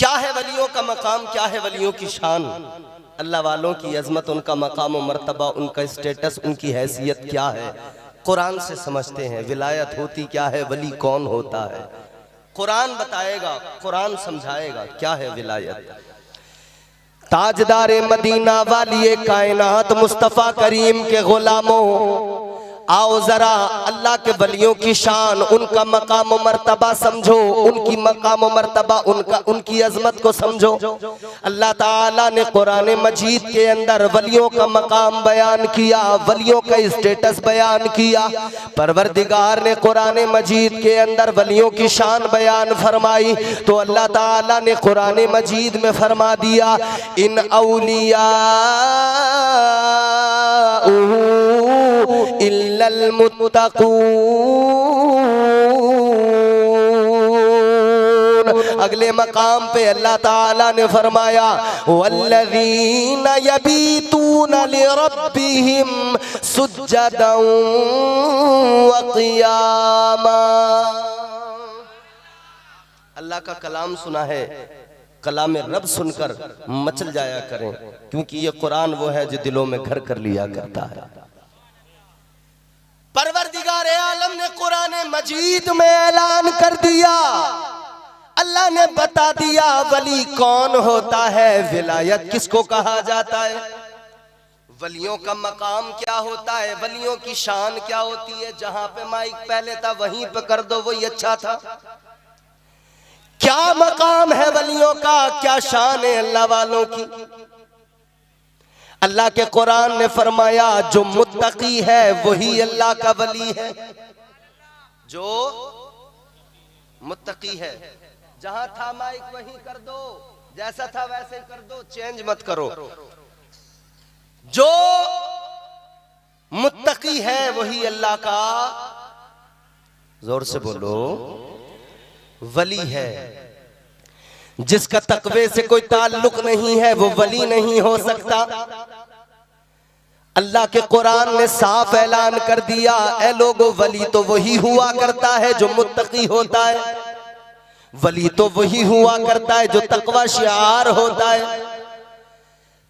क्या है वलियों का मकाम, क्या है वलियों की शान, अल्लाह वालों की अजमत, उनका मकाम व मर्तबा, उनका स्टेटस, उनकी हैसियत क्या है, कुरान से समझते हैं। विलायत होती क्या है, वली कौन होता है, कुरान बताएगा, कुरान समझाएगा क्या है विलायत। ताजदारे मदीना वाली कायनात मुस्तफ़ा करीम के गुलामों, आओ जरा अल्लाह के वलियों की शान, उनका मकाम व मर्तबा समझो, उनकी मकाम व मर्तबा, उनकी अजमत को समझो। अल्लाह ताला ने कुरान मजीद के अंदर वलियों का मकाम बयान किया, वलियों का स्टेटस बयान किया। परवरदिगार ने कुरान मजीद के अंदर वलियों की शान बयान फरमाई तो अल्लाह ताला ने कुरान मजीद में फरमा दिया, इन औलिया इल्लल मुत्तकून। अगले मकाम पे अल्लाह ताला ने फरमाया, वल्लज़ीना यबीतूना लिरब्बिहिम सुज्जदन व क़ियामा। अल्लाह का कलाम सुना है, कलाम रब सुनकर मचल जाया करें, क्योंकि ये कुरान वो है जो दिलों में घर कर लिया करता है। परवरदिगार आलम ने कुरान मजीद में ऐलान कर दिया, अल्लाह ने बता दिया वली कौन होता है, विलायत किसको कहा जाता है, वलियों का मकाम क्या होता है, वलियों की शान क्या होती है। जहां पे माइक पहले था वहीं पे कर दो, वही अच्छा था। क्या मकाम है वलियों का, क्या शान है अल्लाह वालों की। अल्लाह के कुरान ने फरमाया, जो मुत्तकी है वही अल्लाह का वली है, जो मुत्तकी है। जहां था माइक वहीं कर दो, जैसा था वैसे कर दो, चेंज मत करो। जो मुत्तकी है वही अल्लाह का, जोर से बोलो, वली है। जिसका तकवे से कोई ताल्लुक नहीं है वो वली नहीं हो सकता। अल्लाह के कुरान ने साफ ऐलान कर दिया, ऐ लोगो वली तो वही हुआ करता है जो मुत्तकी होता है, वली तो वही हुआ करता है जो तकवा शिआर होता है।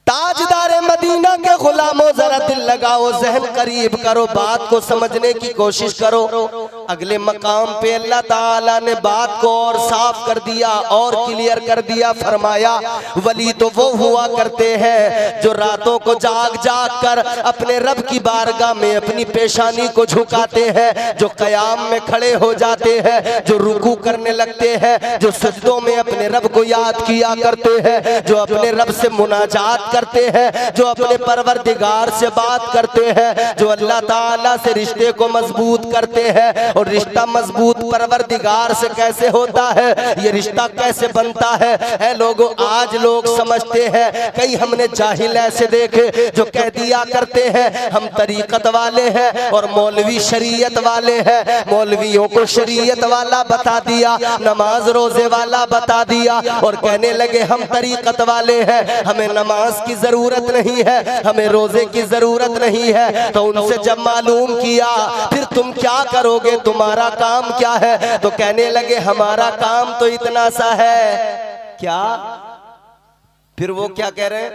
ताजदार मदीना के गुलामों, जरा दिल लगाओ, जहन करीब करो, बात को समझने की कोशिश करो। अगले मकाम पे अल्लाह ताला ने बात को और साफ कर दिया और क्लियर कर दिया। फरमाया, वली तो वो हुआ करते हैं जो रातों को जाग जाग कर अपने रब की बारगाह में अपनी पेशानी को झुकाते हैं, जो कयाम में खड़े हो जाते हैं, जो रुकू करने लगते हैं, जो सजदों में अपने रब को याद किया करते हैं, जो अपने रब से मुनाजात करते हैं, जो अपने परवरदिगार से बात करते हैं, जो अल्लाह ताला से रिश्ते को मजबूत करते हैं। और रिश्ता मजबूत परवरदिगार से कैसे होता है, ये रिश्ता कैसे बनता है। ऐ लोगों, आज लोग समझते हैं, कई हमने जाहिल ऐसे देखे जो कह दिया करते हैं हम तरीकत वाले हैं और मौलवी शरीयत वाले हैं। मौलवियों को शरीयत वाला बता दिया, नमाज रोजे वाला बता दिया और कहने लगे हम तरीकत वाले हैं, हमें नमाज की जरूरत नहीं है, हमें रोजे की जरूरत नहीं है। तो उनसे जब मालूम किया फिर तुम क्या करोगे, तुम्हारा काम क्या है, तो कहने लगे हमारा काम तो इतना सा है। क्या? फिर वो क्या कह रहे हैं,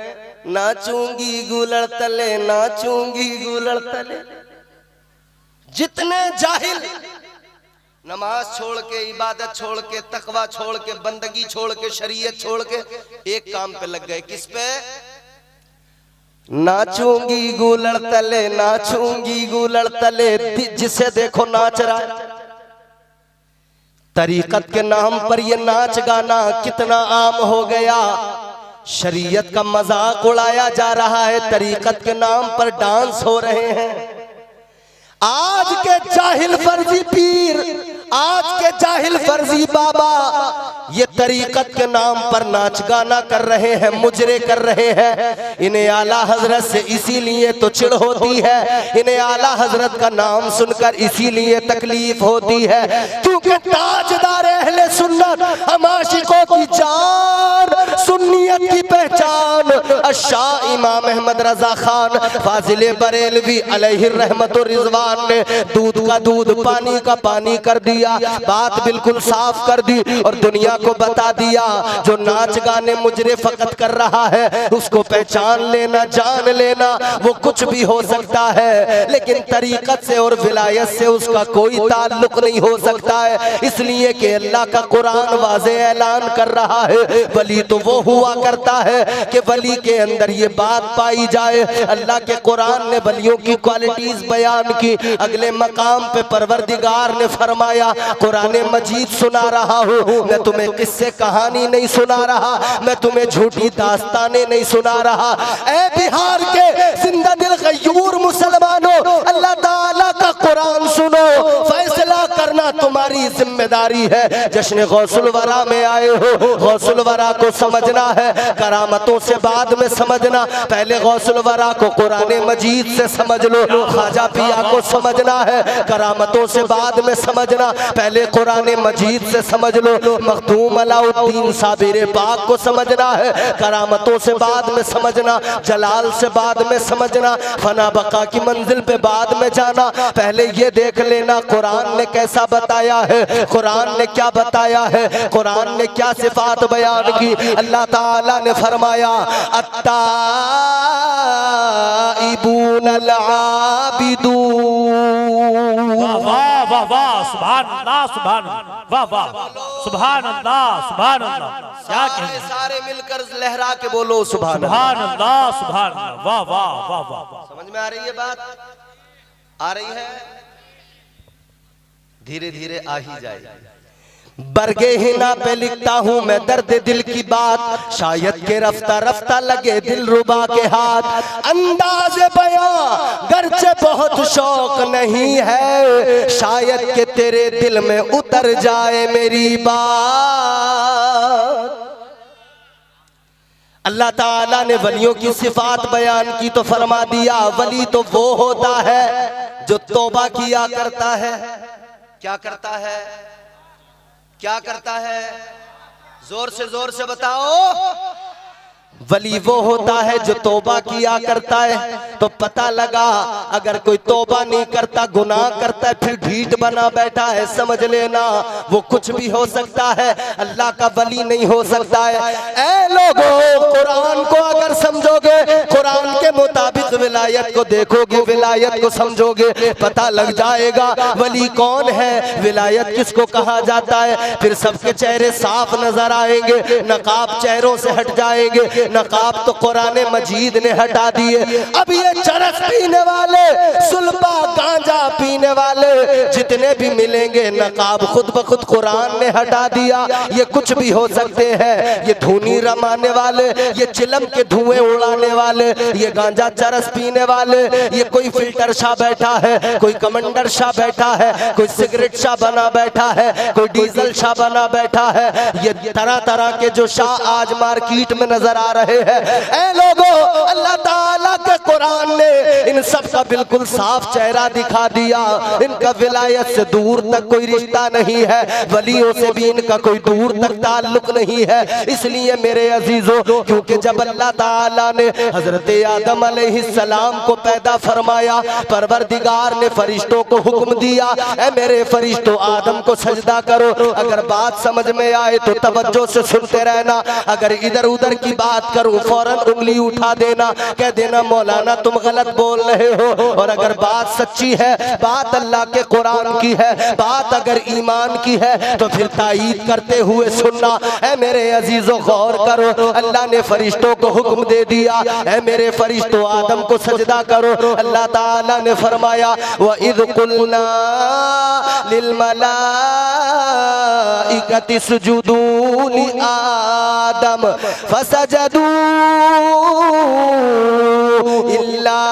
नाचूंगी गुलड़ तले, नाचूंगी गुलड़ तले। जितने जाहिल नमाज छोड़ के, इबादत छोड़ के, तकवा छोड़ के, बंदगी छोड़ के, शरीयत छोड़ के एक काम पे लग गए, किस पे? नाचूंगी गुलड़ तले, नाचूंगी गुलड़ तले। जिसे देखो नाच रहा है। तरीकत के नाम पर ये नाच गाना कितना आम हो गया। शरीयत का मजाक उड़ाया जा रहा है, तरीकत के नाम पर डांस हो रहे हैं। आज के जाहिल फर्जी पीर, आज के जाहिल फर्जी बाबा ये तरीकत के नाम पर नाच गाना कर रहे हैं, मुजरे कर रहे हैं। इन्हें आला हजरत से इसीलिए तो चिढ़ होती है, इन्हें आला हजरत का नाम सुनकर इसीलिए तकलीफ होती है, क्योंकि ताजदार अहले सुन्नत हम आशिकों की जान, सुन्नियत की पहचान, शाह इमाम अहमद रजा खान फाजिल बरेलवी अलैहि रहमत व रिजवान ने दूध का दूध पानी का पानी कर दिया, बात बिल्कुल साफ कर दी और दुनिया को बता दिया जो नाच गाने मुजरे फकत कर रहा है उसको पहचान लेना, जान लेना, वो कुछ भी हो सकता है लेकिन तरीकत से और विलायत से उसका कोई ताल्लुक नहीं हो सकता है। इसलिए कि अल्लाह का कुरान वाज़े ऐलान कर रहा है वली तो वो हुआ करता है कि वली के अंदर ये बात पाई जाए। अल्लाह के कुरान ने वलियों की क्वालिटीज बयान की। अगले मकाम पे परवरदिगार ने फरमाया कुरान मजीद सुना रहा हूँ, मैं तुम्हें किस्से कहानी नहीं सुना रहा, मैं तुम्हें झूठी दास्तानें नहीं सुना रहा। ऐ बिहार के जिंदा दिल गयूर मुसलमानों, अल्लाह ताला का कुरान सुनो, फैसला करना तुम्हारी जिम्मेदारी है। जश्न गौसुल वरा में आए हो, गौसुल वरा को समझना है, करामतों से बाद में समझना, पहले गौसुल वरा को कुरान मजीद से समझ लो। ख्वाजा पिया को समझना है, करामतों से बाद में समझना, पहले कुरान मजीद से समझ लो। मखदूम अलाउद्दीन साबिर पाक को समझना है, करामतों से बाद में समझना, जलाल से बाद में समझना, फना बका की मंजिल पे बाद में जाना। पहले ये देख लेना कुरान ने कैसा बताया है, कुरान ने क्या बताया है, कुरान ने क्या सिफात बयान की। अल्लाह ताला ने फरमाया अत्ताइबून अल-आबिदून। वाह वाह वाह, सुभान अल्लाह, सुभान वाह वाह, सुभान अल्लाह, सुभान अल्लाह। क्या कहें, सारे मिलकर लहरा के बोलो सुभान अल्लाह, सुभान अल्लाह, वाह वाह वाह वाह। समझ में आ रही है बात? आ रही है? धीरे धीरे आ ही जाएगी। बरगे हिना पे लिखता हूँ मैं दर्द दिल की बात, शायद के रफ्ता रफ्ता लगे दिल रुबा के हाथ। अंदाज बयां गर्चे बहुत शौक नहीं है, शायद के तेरे दिल में उतर जाए मेरी बात। अल्लाह ताला ने वलियों की सिफात बयान की तो फरमा दिया वली तो वो होता है जो तौबा किया करता है। क्या करता है? क्या करता है? जोर से बताओ। वली वो होता है जो तौबा किया करता है। तो पता लगा अगर कोई तौबा नहीं करता, गुनाह करता है, फिर ढीठ बना बैठा है, समझ लेना वो कुछ भी हो सकता है, अल्लाह का वली नहीं हो सकता है। ऐ लोगों, कुरान को अगर समझोगे, कुरान के मुताबिक विलायत को देखोगे, विलायत को समझोगे, पता लग जाएगा वली कौन है, विलायत किसको कहा जाता है। फिर सबके चेहरे साफ नजर आएंगे, नकाब चेहरों से हट जाएंगे। नकाब तो कुरान मजीद ने हटा दिए। अब ये चरस पीने वाले, सुल्फा गांजा पीने वाले जितने भी मिलेंगे, नकाब खुद ब खुद कुरान ने हटा दिया। ये कुछ भी हो सकते हैं, ये धुनी रमाने वाले, ये चिलम के धुएं उड़ाने वाले, ये गांजा चरस पीने वाले, ये कोई फिल्टर शाह बैठा है, कोई कमांडर शाह बैठा है, कोई सिगरेट शाह बना बैठा है, कोई डीजल शाह बना बैठा है। ये तरह तरह के जो शाह आज मार्केट में नजर आ रहे हैं। ऐ लोगों, अल्लाह ताला के कुरान ने इन सब का बिल्कुल साफ चेहरा दिखा दिया। इनका विलायत से दूर तक कोई रिश्ता नहीं है, वलियों से भी इनका कोई दूर तक ताल्लुक नहीं है। इसलिए मेरे अजीजों, क्योंकि जब अल्लाह ताला ने हजरत आदम अलैहिस्सलाम को पैदा फरमाया, परवरदिगार ने फरिश्तों को हुक्म दिया, ऐ मेरे फरिश्तों आदम को सजदा करो। अगर बात समझ में आए तो तवज्जो से सुनते रहना, अगर इधर उधर की बात करूं फौरन उंगली उठा देना, कह देना मौलाना तुम गलत बोल रहे हो। और अगर बात सच्ची है, बात अल्लाह के कुरान की है, बात अगर ईमान की है तो फिर तायीद करते हुए सुनना। ऐ मेरे अजीजों गौर करो, अल्लाह ने फरिश्तों को हुक्म दे दिया, ऐ मेरे फरिश्तों आदम को सजदा करो। अल्लाह ताला ने फरमाया व इज़ कुलना लिल मलाइकति सुजुदू लि आदम फसजदू इल्ला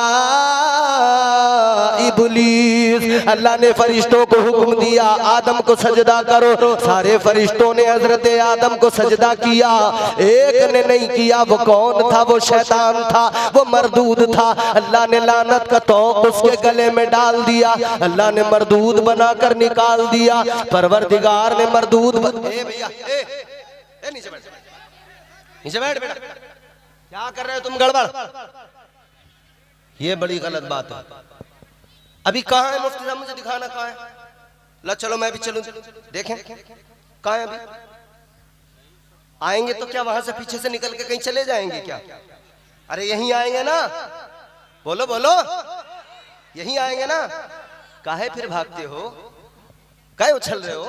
इब्लीस। अल्लाह ने फरिश्तों को हुक्म दिया आदम को सजदा करो। सारे फरिश्तों ने हजरत आदम को सजदा किया, एक ने नहीं किया। वो कौन था? वो शैतान था, वो मरदूद था। अल्लाह ने लानत का तोक उसके गले में डाल दिया, अल्लाह ने मरदूद बनाकर निकाल दिया। परवरदिगार ने मरदूद नीचे बैठ बेटा, क्या कर रहे हो तुम गड़बड़? ये बड़ी गलत बात है। अभी कहाँ है मुफ्ती साहब, मुझे दिखाना कहाँ है। ला चलो मैं भी चलूं, देखें कहाँ है। अभी आएंगे तो क्या वहां से पीछे से निकल के कहीं चले जाएंगे क्या? अरे यहीं आएंगे ना, बोलो बोलो, यहीं आएंगे ना। काहे फिर भागते हो, काहे उछल रहे हो?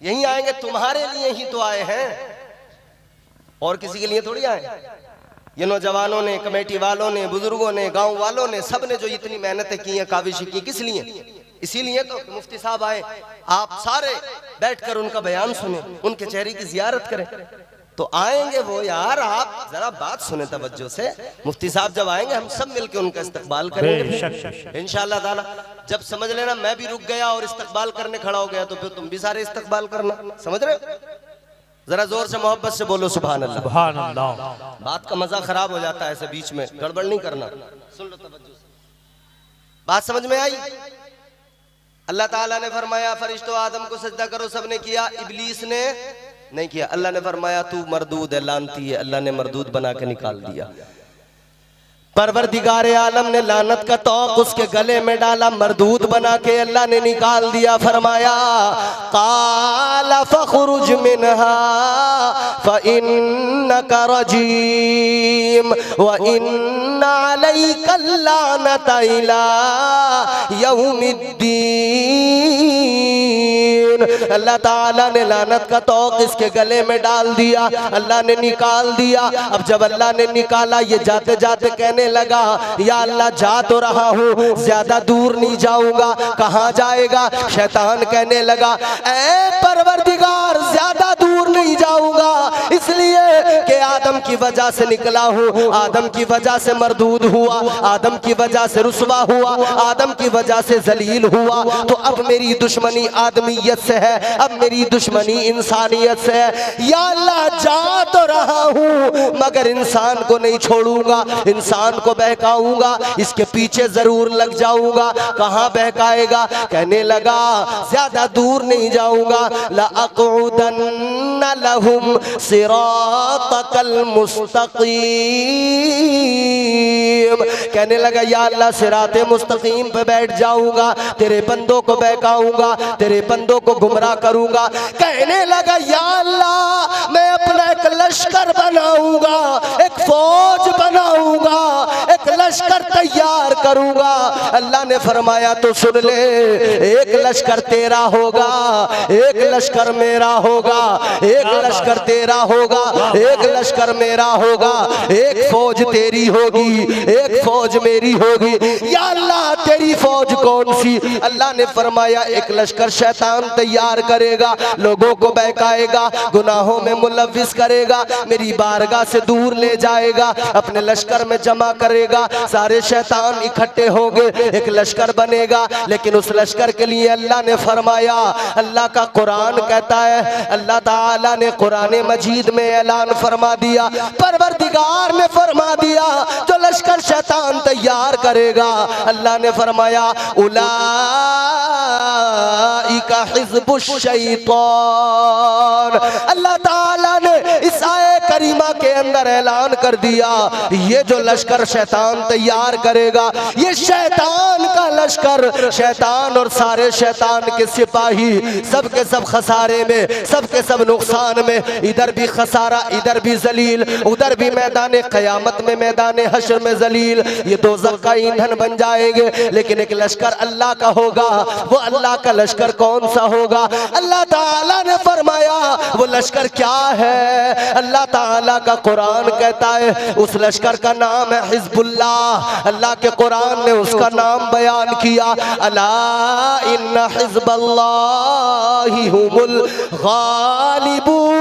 यहीं आएंगे, तुम्हारे लिए ही तो आए हैं, और किसी के लिए थोड़ी आए। ये नौजवानों ने, कमेटी वालों ने, बुजुर्गों ने, गांव वालों ने, सब ने जो इतनी मेहनतें की हैं, काविश की, किस लिए? इसीलिए तो मुफ्ती साहब आए। आप सारे बैठकर उनका बयान सुने, उनके चेहरे की जियारत करें तो आएंगे वो। यार आप जरा बात सुने तवज्जो से। मुफ्ती साहब जब आएंगे हम सब मिलकर उनका इस्तकबाल करेंगे इंशाअल्लाह ताला। जब समझ लेना मैं भी रुक गया और इस्तकबाल करने खड़ा हो गया तो फिर तुम भी सारे इस्तकबाल करना, समझ रहे हो? जरा जोर से मोहब्बत से बोलो सुभान अल्लाह। सुभान अल्लाह। बात का मजा खराब हो जाता है, ऐसे बीच में गड़बड़ नहीं करना। सुन लो तवज्जो से, बात समझ में आई? अल्लाह ताला ने फरमाया फरिश्तों आदम को सजदा करो, सबने किया, इब्लीस ने नहीं किया। अल्लाह ने फरमाया तू मरदूद है, लानती है। अल्लाह ने मरदूद बना के निकाल दिया। परवरदिगार आलम ने लानत का तौक उसके गले में डाला, मरदूद बना के अल्लाह ने निकाल दिया। फरमाया काला फखरुज मिनहा फइन्नका रजीम व इन्ना अलैका लानता इला यौमिद्दीन। अल्लाह ताला ने लानत का तौक इसके गले में डाल दिया, अल्लाह ने निकाल दिया। अब जब अल्लाह ने निकाला, ये जाते जाते कहने लगा या अल्लाह जा तो रहा हूँ, ज्यादा दूर नहीं जाऊंगा। कहाँ जाएगा? शैतान कहने लगा ऐ परवरदिगार ज्यादा दूर नहीं जाऊंगा, इसलिए कि आदम की वजह से निकला हूँ, आदम की वजह से मरदूद हुआ, आदम की वजह से रुसवा हुआ, आदम की वजह से जलील हुआ। तो अब मेरी दुश्मनी आदमियत से है, अब मेरी दुश्मनी इंसानियत से है। या अल्लाह जा तो रहा हूँ मगर इंसान को नहीं छोड़ूंगा, इंसान को बहकाऊंगा, इसके पीछे जरूर लग जाऊंगा। कहाँ बहकाएगा? कहने लगा ज्यादा दूर नहीं जाऊंगा। लअक़उदन्न लहुम सिरातकल मुस्तक़ीम। कहने लगा या अल्लाह सिराते मुस्तकीम पे बैठ जाऊंगा, तेरे बंदों को बहकाऊंगा, तेरे बंदों को गुमराह करूंगा। कहने लगा या अल्लाह मैं अपना एक लश्कर बनाऊंगा, एक फौज बनाऊंगा, एक लश्कर तैयार करूंगा। अल्लाह ने फरमाया तो सुन ले, एक लश्कर तेरा होगा, एक लश्कर मेरा होगा, एक लश्कर तेरा होगा, एक लश्कर मेरा होगा, एक फौज तेरी होगी, एक फौज मेरी होगी। या अल्लाह तेरी फौज कौन सी? अल्लाह ने फरमाया एक लश्कर शैतान तैयार करेगा, लोगों को बहकाएगा, गुनाहों में मुलव्विस करेगा, मेरी बारगाह से दूर ले जाएगा, अपने लश्कर में जमा करेगा, सारे शैतान इकट्ठे होंगे, एक लश्कर बनेगा। लेकिन उस लश्कर के लिए अल्लाह ने फरमाया, अल्लाह का कुरान कहता है, अल्लाह ताला ने कुरान मजीद में ऐलान फरमा दिया, परवरदिगार ने फरमा दिया जो लश्कर शैतान तैयार करेगा, अल्लाह ने फरमाया उलाइका हिज़्बुश शैतान। अल्लाह ताला ने इस आयत करीमा के अंदर ऐलान कर दिया ये जो लश्कर शैतान तैयार करेगा, ये शैतान का लश्कर, शैतान और सारे शैतान के सिपाही सब के सब खसारे में, सब के सब नुकसान में, इधर भी खसारा, इधर भी जलील, उधर भी मैदान क़यामत में, मैदान हश्र में जलील। ये दोज़ख का ईंधन बन जाएंगे। लेकिन एक लश्कर अल्लाह का होगा, वो अल्लाह का लश्कर कौन सा होगा? अल्लाह ताला ने फरमाया वो लश्कर क्या है? अल्लाह ताला का कुरान कहता है उस लश्कर का नाम है हिज़्बुल्लाह। अल्लाह के कुरान ने उसका नाम बयान किया, अला इन्ना हिज़्बल्लाहि हुमुल गालिबून।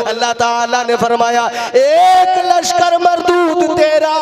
अल्लाह ताला ने फरमाया एक लश्कर मरदूद तेरा,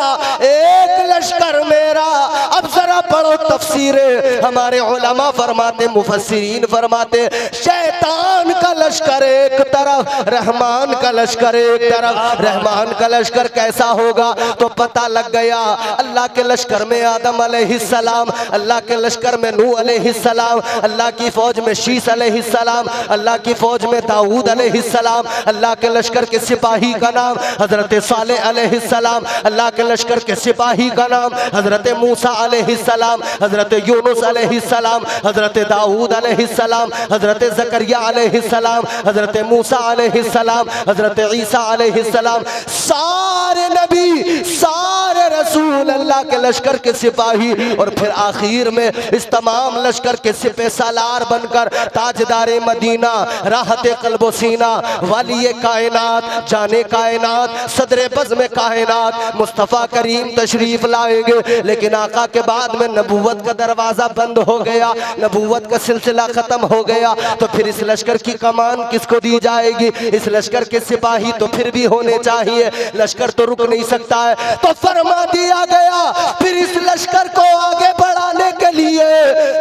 एक लश्कर मेरा। अब जरा पढ़ो हजारों तफसीरें हमारे उलमा फरमाते, मुफस्सिरीन फरमाते, शैतान का लश्कर एक तरफ, रहमान का लश्कर एक तरफ। रहमान का लश्कर कैसा होगा तो पता लग गया। अल्लाह के लश्कर में आदम अलैहिस्सलाम, अल्लाह के लश्कर में नूह अलैहिस्सलाम, अल्लाह की फौज में शीस अलैहिस्सलाम, अल्लाह की फौज में दाऊद अलैहिस्सलाम, अल्लाह के लश्कर के सिपाही का नाम हजरत सालेह अलैहिस्सलाम, अल्लाह के लश्कर के सिपाही का नाम हजरत मूसा अलैहिस्सलाम, हजरत यूनुस अलैहिस्सलाम, हजरत दाऊद अलैहिस्सलाम, हजरत जकरिया अलैहिस्सलाम, हजरत मूसा अलैहिस्सलाम, हजरत ईसा अलैहिस्सलाम। सारे नबी, सारे रसूल अल्लाह के लश्कर के सिपाही, और फिर आखिर में इस तमाम लश्कर के सिपह सालार बनकर ताजदारे मदीना, राहत क़ल्ब व सीना, वाली कायनात, जाने कायनात, सदरे बज़्म कायनात मुस्तफ़ा करीम तशरीफ लाएंगे। लेकिन आका के बाद में नबूवत का दरवाज़ा बंद हो गया, नबूवत का सिलसिला ख़त्म हो गया। तो फिर इस लश्कर की कमान किसको दी जाएगी? इस लश्कर के सिपाही तो फिर भी होने चाहिए, लश्कर तो रुक नहीं सकता है। तो फरमा दिया गया फिर इस लश्कर को आगे बढ़ाने के लिए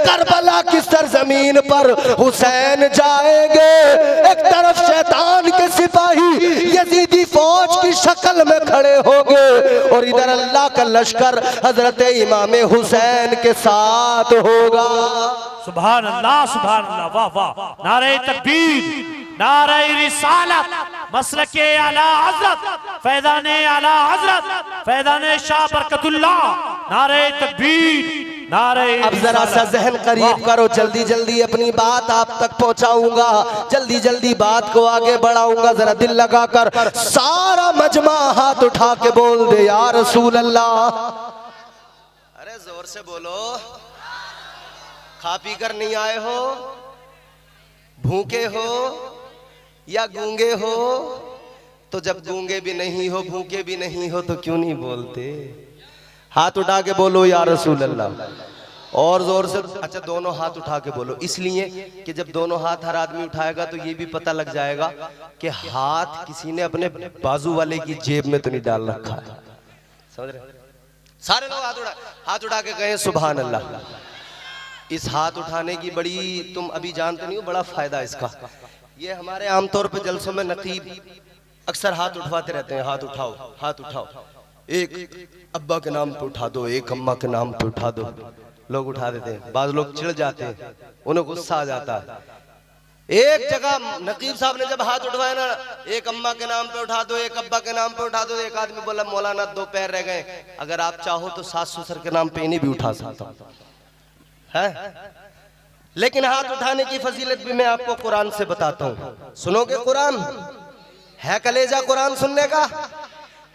करबला की सरजमीन पर हुसैन जाएंगे। एक तरफ शैतान के सिपाही यजीदी फौज की शक्ल में खड़े होंगे, और इधर अल्लाह का लश्कर हजरत इमाम हुसैन के साथ होगा। सुभान अल्लाह, सुभान अल्लाह, वाह वाह। नारे तकबीर, नारे रिसालत, मसलके आला हजरत, फैज़ाने आला हजरत, फैज़ाने शाह बरकतुल्लाह, नारे तकबीर, नारे। अब जरा सा जहन करीब करो, जल्दी जल्दी अपनी बात आप तक पहुंचाऊंगा, जल्दी जल्दी बात को आगे बढ़ाऊंगा। जरा दिल लगाकर सारा मजमा हाथ उठा के बोल दे या रसूल अल्लाह। अरे जोर से बोलो। खा पी कर नहीं आए हो, भूखे हो या गूंगे हो? तो जब गूंगे भी नहीं हो, भूखे भी नहीं हो, तो क्यों नहीं बोलते? हाथ उठा के बोलो या रसूल अल्लाह। और जोर से। अच्छा, दोनों हाथ उठा के बोलो, इसलिए कि जब दोनों हाथ हर आदमी उठाएगा तो ये भी पता लग जाएगा कि हाथ किसी ने अपने बाजू वाले की जेब में तो नहीं डाल रखा है। समझ रहे? सारे लोग हाथ उठा के कहें सुभान अल्लाह। इस हाथ उठाने की बड़ी, तुम अभी जानते नहीं हो, बड़ा फायदा इसका। ये हमारे आमतौर पे जलसों में नकीब अक्सर हाथ उठवाते रहते हैं, हाथ उठाओ, हाथ उठाओ, एक अब्बा के नाम पे उठा दो, एक अम्मा के नाम पे उठा दो। लोग उठा देते हैं, बाज लोग चिढ़ जाते हैं, उन्हें गुस्सा आ जाता है। एक जगह नकीब साहब ने जब हाथ उठवाया ना, एक अम्मा के नाम पे उठा दो, एक अब्बा के नाम पे उठा दो, एक आदमी बोला मौलाना 2 पैर रह गए, अगर आप चाहो तो सास ससुर के नाम पे इन्हें भी उठा सकता हूं, है? लेकिन हाथ उठाने की फजीलत भी मैं आपको कुरान से बताता हूं। सुनोगे? कुरान है कलेजा कुरान सुनने का?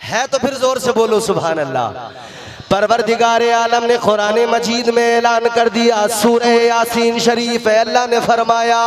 है तो फिर जोर से बोलो सुभान अल्लाह। परवरदिगारे आलम ने कुरान मजीद में ऐलान कर दिया, सूरह यासीन शरीफ है, अल्लाह ने फरमाया,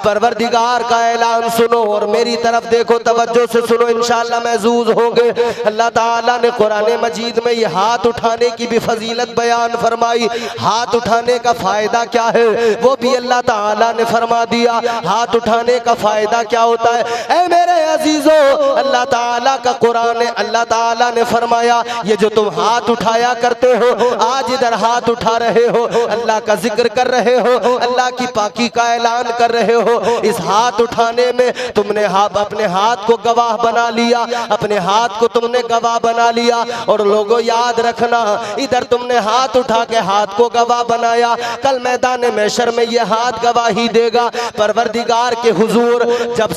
परवरदिगार का ऐलान सुनो और मेरी तरफ देखो, तवज्जो से सुनो, इंशाअल्लाह महजूज होंगे। अल्लाह ताला ने कुरान मजीद में ये हाथ उठाने की भी फजीलत बयान फरमाई। हाथ उठाने का फायदा क्या है वो भी अल्लाह ताला ने फरमा दिया। हाथ उठाने का फायदा क्या होता है? ऐ मेरे अजीजों, अल्लाह ताला का कुरान है, अल्लाह ताला ने फरमाया, ये जो तुम हाथ उठाया करते हो, आज इधर हाथ उठा रहे हो, अल्लाह का जिक्र कर रहे हो, अल्लाह की पाकी का ऐलान कर रहे हो, इस हाथ उठाने में तुमने अपने हाथ को गवाह बना लिया, अपने हाथ को तुमने गवाह बना लिया। और लोगों याद रखना, इधर तुमने हाथ उठा के हाथ को गवाह बनाया, कल मैदान महशर में ये हाथ गवाही देगा परवरदिगार के हुजूर। जब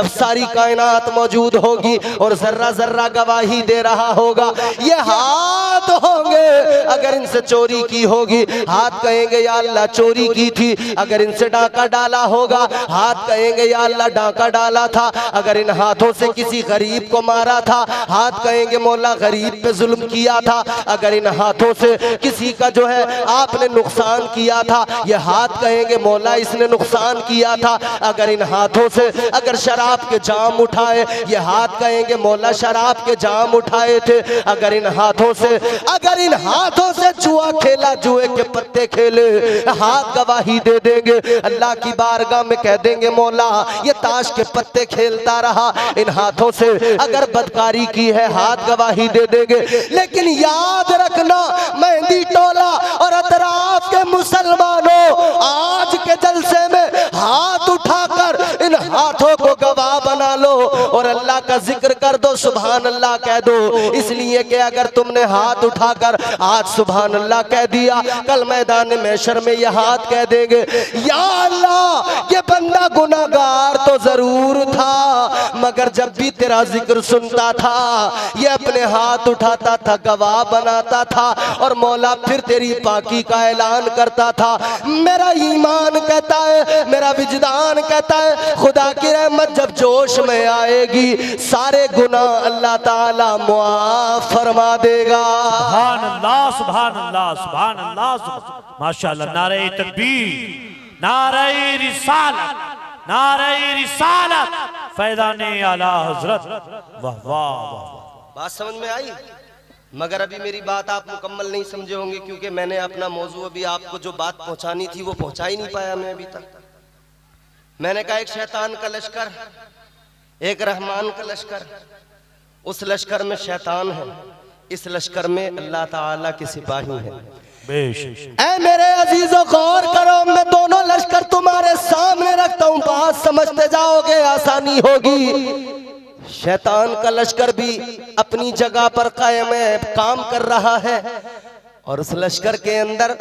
सारी कायनात मौजूद होगी और जर्रा जर्रा गवाही दे रहा होगा, ये हाथ होंगे। अगर इनसे चोरी की होगी, हाथ कहेंगे या अल्लाह चोरी की थी। अगर इनसे डाका डाला होगा, हाथ कहेंगे या अल्लाह डाका डाला था। अगर इन हाथों से किसी गरीब को मारा था, हाथ कहेंगे मौला गरीब पे जुल्म किया था। अगर इन हाथों से किसी का जो है आपने नुकसान किया था, ये हाथ कहेंगे मौला इसने नुकसान किया था। अगर इन हाथों से अगर शराब के जाम उठाए, ये हाथ कहेंगे मौला शराब के जाम उठाए थे। अगर इन हाथों से, अगर इन हाथों से जुआ खेला, जुए के पत्ते खेले, हाथ गवाही दे देंगे। अल्लाह की बारगाह में कह देंगे मौला ये ताश के पत्ते खेलता रहा, इन हाथों से अगर बदकारी की है हाथ गवाही दे देंगे। लेकिन याद रखना मेहंदी टोला और अतराफ के मुसलमानों, आज के जलसे में हाथ उठाकर इन हाथों को गवाह बना लो और अल्लाह का जिक्र कर दो, सुभान अल्लाह कह दो। इसलिए कि अगर तुमने हाथ उठाकर आज सुभान अल्लाह कह दिया, कल मैदान महशर में यह हाथ कह देंगे या अल्लाह ये बंदा गुनाहगार तो जरूर था, मगर जब भी तेरा जिक्र सुनता था ये अपने हाथ उठाता था, गवाह बनाता था और मौला फिर तेरी पाकी का ऐलान करता था। मेरा ईमान कहता है, मेरा विजदान कहता है, खुदा की रहमत जब जोश में आएगी सारे गुनाह अल्लाह ताला मुआफ फरमा देगा। सुभान अल्लाह, सुभान अल्लाह, सुभान अल्लाह, माशाअल्लाह। नारे तकबीर, नारे रिसालत, नारे रिसालत, फैज़ाने आला हजरत। वाह वाह वाह। बात समझ में आई? मगर अभी मेरी बात आप मुकम्मल नहीं समझे होंगे, क्योंकि मैंने अपना मौजू अभी आपको जो बात पहुंचानी थी वो पहुंचा ही नहीं पाया मैं अभी तक। मैंने कहा एक शैतान का लश्कर, एक रहमान का लश्कर, उस लश्कर में शैतान है, इस लश्कर में अल्लाह ताला के सिपाही हैं। ऐ मेरे अजीजों गौर करो, मैं दोनों लश्कर तुम्हारे सामने रखता हूं, बात समझते जाओगे आसानी होगी। शैतान का लश्कर भी अपनी जगह पर कायम है, काम कर रहा है, और उस लश्कर के अंदर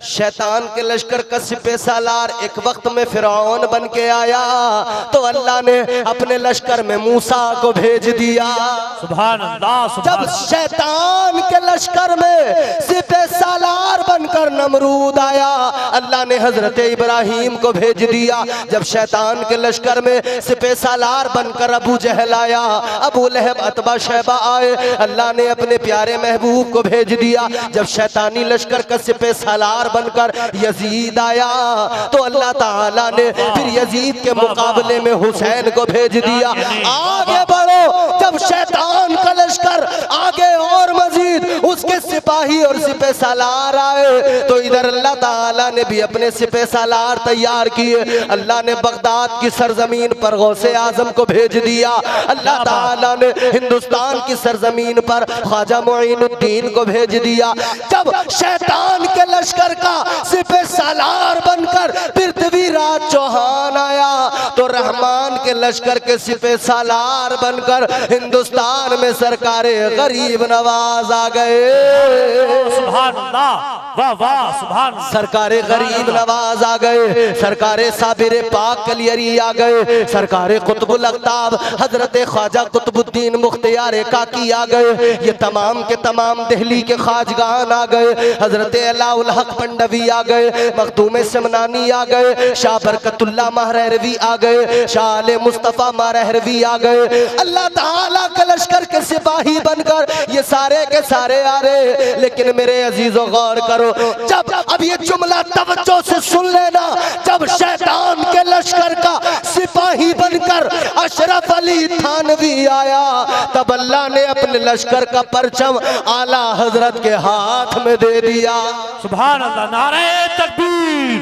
शैतान के लश्कर का सिपह सालार एक वक्त में फिरौन बन के आया, तो अल्लाह ने अपने लश्कर में मूसा को भेज दिया। सुभान अल्लाह, सुभान। जब शैतान के लश्कर में सिपह सालार बनकर नमरूद आया, अल्लाह ने हजरत इब्राहिम को भेज दिया। जब शैतान के लश्कर में सिपह सालार बनकर अबू जहल आया, अबू लहब, अतबा, शैबा आए, अल्लाह ने अपने प्यारे महबूब को भेज दिया। जब शैतानी लश्कर का सिपह सालार बनकर यजीद आया, तो अल्लाह ताला ने फिर यजीद के मुकाबले में हुसैन को भेज दिया। आगे बढ़ो, जब शैतान का लश्कर आगे और मजीद उसके सिपाही और सिपह सालार आए, तो इधर अल्लाह ताला ने भी अपने सिपह सालार तैयार किए। अल्लाह ने बगदाद की सरजमीन पर गौसे आजम को भेज दिया। अल्लाह ताला ने हिंदुस्तान की सरजमीन पर ख्वाजा मुईनुद्दीन को भेज दिया। जब शैतान के लश्कर का सिपह सालार बनकर पृथ्वीराज चौहान आया, तो रहमान के लश्कर के सिपह सालार बनकर हिंदुस्तान में सरकारे गरीब नवाज आ गए। सुभान अल्लाह, वाह वाह, सुभान। सरकारे गरीब नवाज आ गए, सरकारे साबिर पाक कलियरी आ गए, सरकारे कुतुबुल अख्ताब हजरत ख्वाजा कुतुबुद्दीन मुख्तियार काकी आ गए। ये तमाम के तमाम दिल्ली के खाजगान आ गए, हजरत अलाउल हक पंडवी आ गए, मखदूम समनानी आ गए, शाह बरकतुल्लाह महरवी आ गए, शाह आले मुस्तफा महरवी आ गए। अल्लाह ताला के लश्कर के सिपाही बनकर ये सारे के सारे आ रहे। लेकिन मेरे अजीजों गौर करो, जब अब ये जुमला तवज्जो से सुन लेना, जब शैतान के लश्कर का सिपाही बनकर अशरफ अली थानवी आया, तब अल्लाह ने अपने लश्कर का परचम आला हजरत के हाथ में दे दिया। सुभान अल्लाह। नारे तकबीर,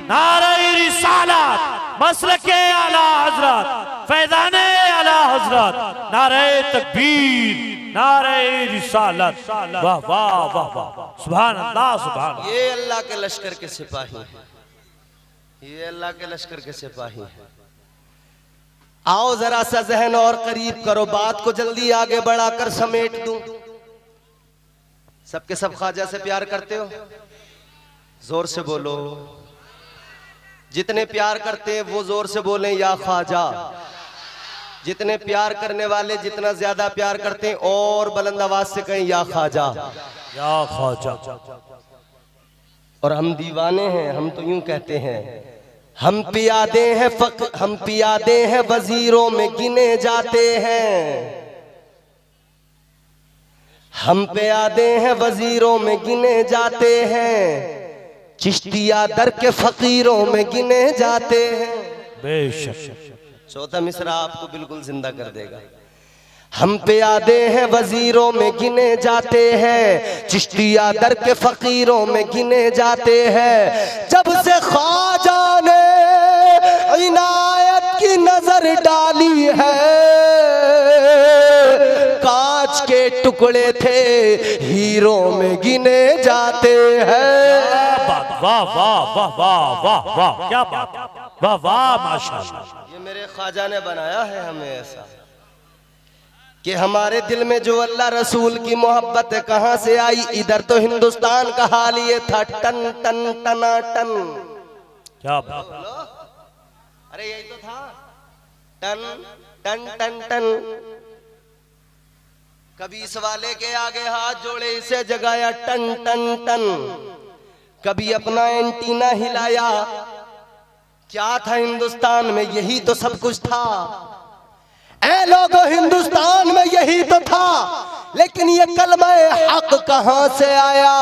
नारे रिसालत, मसलके आला हजरत, फैज़ाने आला हजरत, नारे तकबीर, नारे रिसालत। वाह वाह वाह वाह, सुभान अल्लाह, सुभान। ये अल्लाह के लश्कर के सिपाही हैं, ये अल्लाह के लश्कर के सिपाही हैं। आओ जरा सा जहन और करीब करो, बात को जल्दी आगे बढ़ाकर समेट दूं। सबके सब ख्वाजा से प्यार करते हो? जोर से बोलो। जितने प्यार करते हैं वो जोर से बोलें या ख्वाजा। जितने प्यार करने वाले जितना ज्यादा प्यार करते हैं और बुलंद आवाज से कहें या ख्वाजा, या ख्वाजा। और हम दीवाने हैं, हम तो यूं कहते हैं, हम पियादे हैं हम पियादे हैं वजीरों में गिने जाते हैं, हम पियादे हैं वजीरों में गिने जाते हैं, चिश्तिया दर के फकीरों में गिने जाते हैं। बेशक। चौथा मिसरा आपको बिल्कुल जिंदा कर देगा। हम पे आदे हैं वजीरों में गिने जाते हैं, चिश्तिया दर के फकीरों में गिने जाते हैं। जब से ख्वाजा ने इनायत की नजर डाली है, कांच के टुकड़े थे हीरो में गिने जाते हैं। वाह वाह वाह वाह वाह वाह, क्या बात, वाह वाह माशाअल्लाह। ये मेरे ख्वाजा ने बनाया है हमें ऐसा कि हमारे दिल में जो अल्लाह रसूल की मोहब्बत है कहां से आई। इधर तो हिंदुस्तान का हाल ये था, टन टन टना टन। क्या बात, अरे यही तो था, टन टन टन टन। कभी इस वाले के आगे हाथ जोड़े इसे जगाया, टन टन टन। कभी अपना एंटीना हिलाया। क्या था हिंदुस्तान में? यही तो सब कुछ था। ऐ लोगों, हिंदुस्तान में यही तो था। लेकिन ये कलमा हक कहां से आया?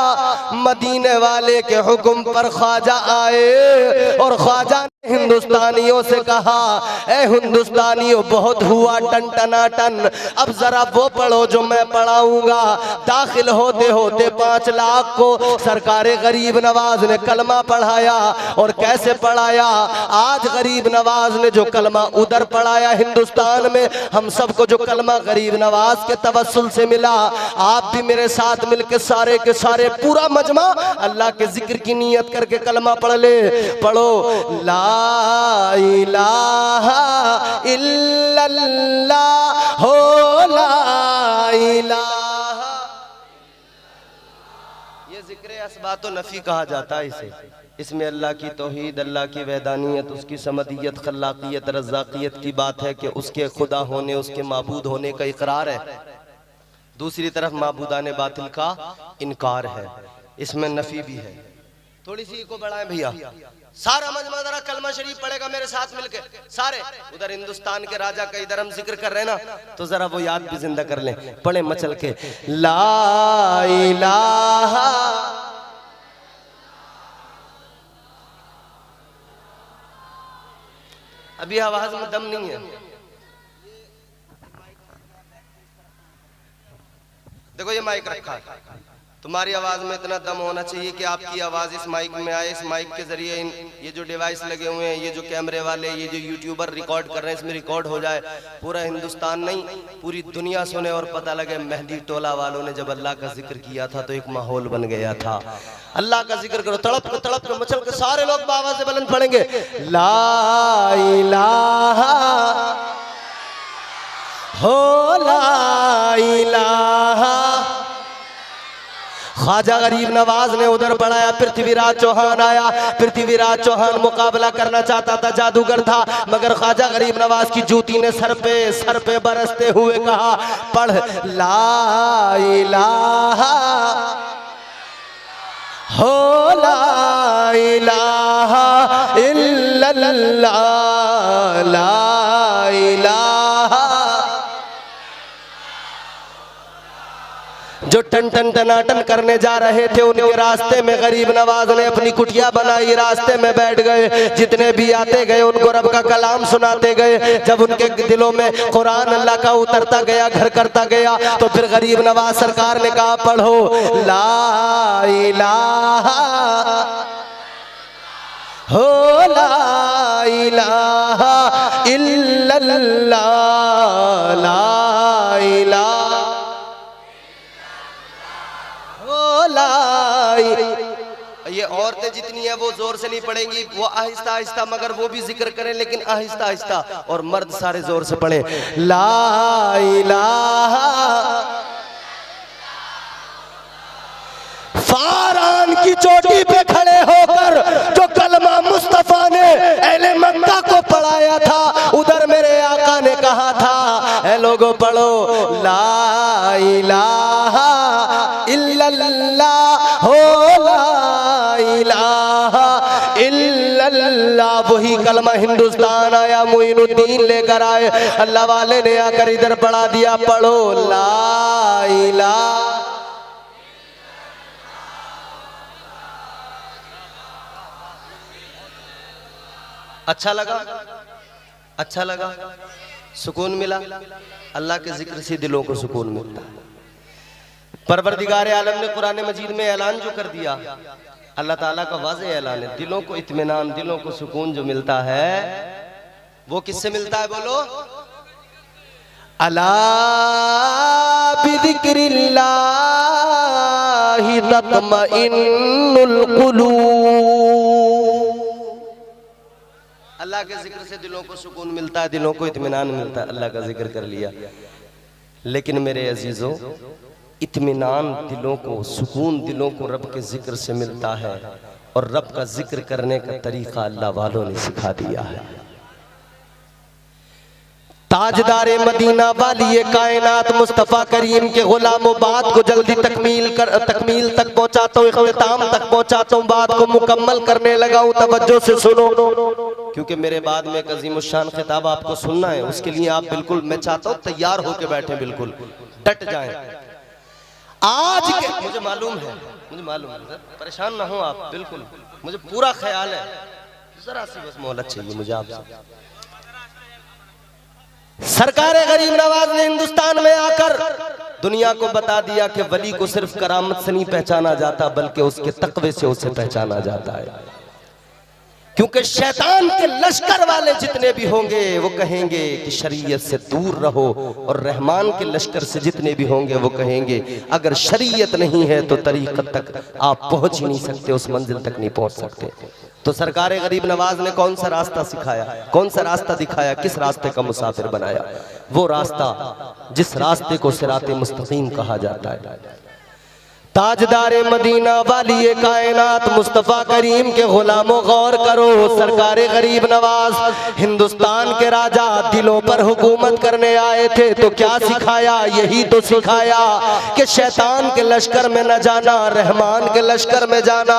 मदीने वाले के हुक्म पर ख्वाजा आए और ख्वाजा ने हिंदुस्तानियों से कहा, ऐ हिंदुस्तानियों, बहुत हुआ टन टना टन, अब जरा वो पढ़ो जो मैं पढ़ाऊंगा। दाखिल होते होते 5 लाख को सरकार गरीब नवाज ने कलमा पढ़ाया। और कैसे पढ़ाया? आज गरीब नवाज ने जो कलमा उधर पढ़ाया हिंदुस्तान में, हम सबको जो कलमा गरीब नवाज के तवस्सुल से मिला, आप भी मेरे साथ मिलकर सारे के सारे पूरा मजमा अल्लाह के जिक्र की नियत करके कलमा पढ़ ले। पढ़ो, ला इलाहा इल्लल्लाह हो, ला इलाहा। ये जिक्र असबातो नफी कहा जाता है इसे। इसमें अल्लाह की तौहीद, अल्लाह की वहदानियत, उसकी समदियत, खल्लाकियत, रज़ाकियत की बात है कि उसके खुदा होने, उसके माबूद होने का इकरार है। दूसरी तरफ माबूदाने बातिल का इनकार है। इसमें नफी भी है। थोड़ी सी को बढ़ाएं भैया, सारा मजमा जरा कलमा शरीफ पढ़ेगा मेरे साथ मिलके सारे। उधर हिंदुस्तान के राजा का इधर हम जिक्र कर रहे हैं ना, तो जरा वो याद भी जिंदा कर लें। पढ़े मचल के, ला इलाहा। अभी आवाज में दम नहीं है। देखो ये माइक रखा है, तुम्हारी आवाज में इतना दम होना चाहिए कि आपकी आवाज इस माइक में आए। इस माइक के जरिए ये जो डिवाइस लगे हुए हैं, ये जो कैमरे वाले, ये जो यूट्यूबर रिकॉर्ड कर रहे हैं, इसमें रिकॉर्ड हो जाए। पूरा हिंदुस्तान नहीं, पूरी दुनिया सुने और पता लगे मेहदी टोला वालों ने जब अल्लाह का जिक्र किया था तो एक माहौल बन गया था। अल्लाह का जिक्र करो, तड़प के मचल के सारे लोग आवाज से बुलंद पढ़ेंगे, ला इलाहा हो, ला इलाहा। ख्वाजा गरीब नवाज ने उधर पढ़ाया। पृथ्वीराज चौहान आया। पृथ्वीराज चौहान मुकाबला करना चाहता था, जादूगर था, मगर ख्वाजा गरीब नवाज की जूती ने सर पे बरसते हुए कहा, पढ़ ला इलाहा हो, ला इलाहा इल्लल्लाह, ला इलाहा। जो टन टन टनाटन करने जा रहे थे उनके रास्ते में गरीब नवाज ने अपनी कुटिया बनाई, रास्ते में बैठ गए। जितने भी आते गए उनको रब का कलाम सुनाते गए। जब उनके दिलों में कुरान अल्लाह का उतरता गया, घर करता गया, तो फिर गरीब नवाज सरकार ने कहा, पढ़ो ला इलाहा हो, ला इलाहा इल्लल्लाह, ला इलाहा। ये औरतें जितनी है वो जोर से नहीं पढ़ेंगी, वो आहिस्ता आहिस्ता, मगर वो भी जिक्र करें लेकिन आहिस्ता आहिस्ता। और मर्द सारे जोर से पढ़े, ला इलाहा। फारान की चोटी पे खड़े होकर जो कलमा मुस्तफा ने अहले मक्का को पढ़ाया था, उधर मेरे आका ने कहा था, ऐ लोगों पढ़ो ला इलाहा इल्लल्लाह हो, ला इलाहा इल्लल्लाह। वही कलमा हिंदुस्तान आया, मोइनुद्दीन लेकर आए। अल्लाह वाले ने आकर इधर पढ़ा दिया, पढ़ो ला इलाहा। अच्छा लगा? अच्छा लगा? सुकून मिला, अल्लाह के जिक्र से दिलों को सुकून मिलता है। परवरदिगार आलम ने कुरान मजीद में ऐलान जो कर दिया, अल्लाह ताला का वाज़ेह ऐलान है, दिलों को इत्मीनान, दिलों को सुकून जो मिलता है वो किससे मिलता है? बोलो, अला बिज़िक्रिल्लाहि तत्मइन्नुल कुलूब। अल्लाह के जिक्र से दिलों को सुकून मिलता है, दिलों को इत्मीनान मिलता है। अल्लाह का जिक्र कर लिया, लेकिन मेरे अजीजों, इत्मीनान दिलों को, सुकून दिलों को रब के जिक्र से मिलता है, और रब का जिक्र करने का तरीका अल्लाह वालों ने सिखा दिया है। ताजदार मदीना वाली कायनात मुस्तफ़ा करीम के गुलामों, बात को जल्दी तकमील तक पहुंचाता हूँ, इख्तिताम तक पहुंचाता हूँ, बात को मुकम्मल करने लगा हूँ। तवज्जो से सुनो, क्योंकि मेरे बाद में एक अज़ीमुश्शान खिताब आपको सुनना है। उसके लिए आप बिल्कुल, मैं चाहता हूँ तैयार होके बैठे, बिल्कुल डट जाएं। आज के मुझे मालूम है, परेशान ना हो आप, बिल्कुल मुझे पूरा ख्याल है, जरा सी बस मोहलत चाहिए मुझे आपसे। सरकार गरीब नवाज ने हिंदुस्तान में आकर दुनिया को बता दिया कि वली को सिर्फ करामत से नहीं पहचाना जाता, बल्कि उसके तकवे से उसे पहचाना जाता है। क्योंकि शैतान के लश्कर वाले जितने भी होंगे वो कहेंगे कि शरीयत से दूर रहो, और रहमान के लश्कर से जितने भी होंगे वो कहेंगे अगर शरीयत नहीं है तो तरीक़त तक आप पहुंच ही नहीं सकते, उस मंजिल तक नहीं पहुंच सकते। तो सरकार गरीब नवाज ने कौन सा रास्ता सिखाया, कौन सा रास्ता दिखाया, किस रास्ते का मुसाफिर बनाया? वो रास्ता जिस रास्ते को सिराते मुस्तकीम कहा जाता है। ताजदार मदीना वाली कायनात मुस्तफ़ा करीम के गुलामों, गौर करो, सरकार गरीब नवाज हिंदुस्तान के राजा दिलों पर हुकूमत करने आए थे, तो क्या सिखाया? यही तो सिखाया कि शैतान के लश्कर में न जाना, रहमान के लश्कर में जाना।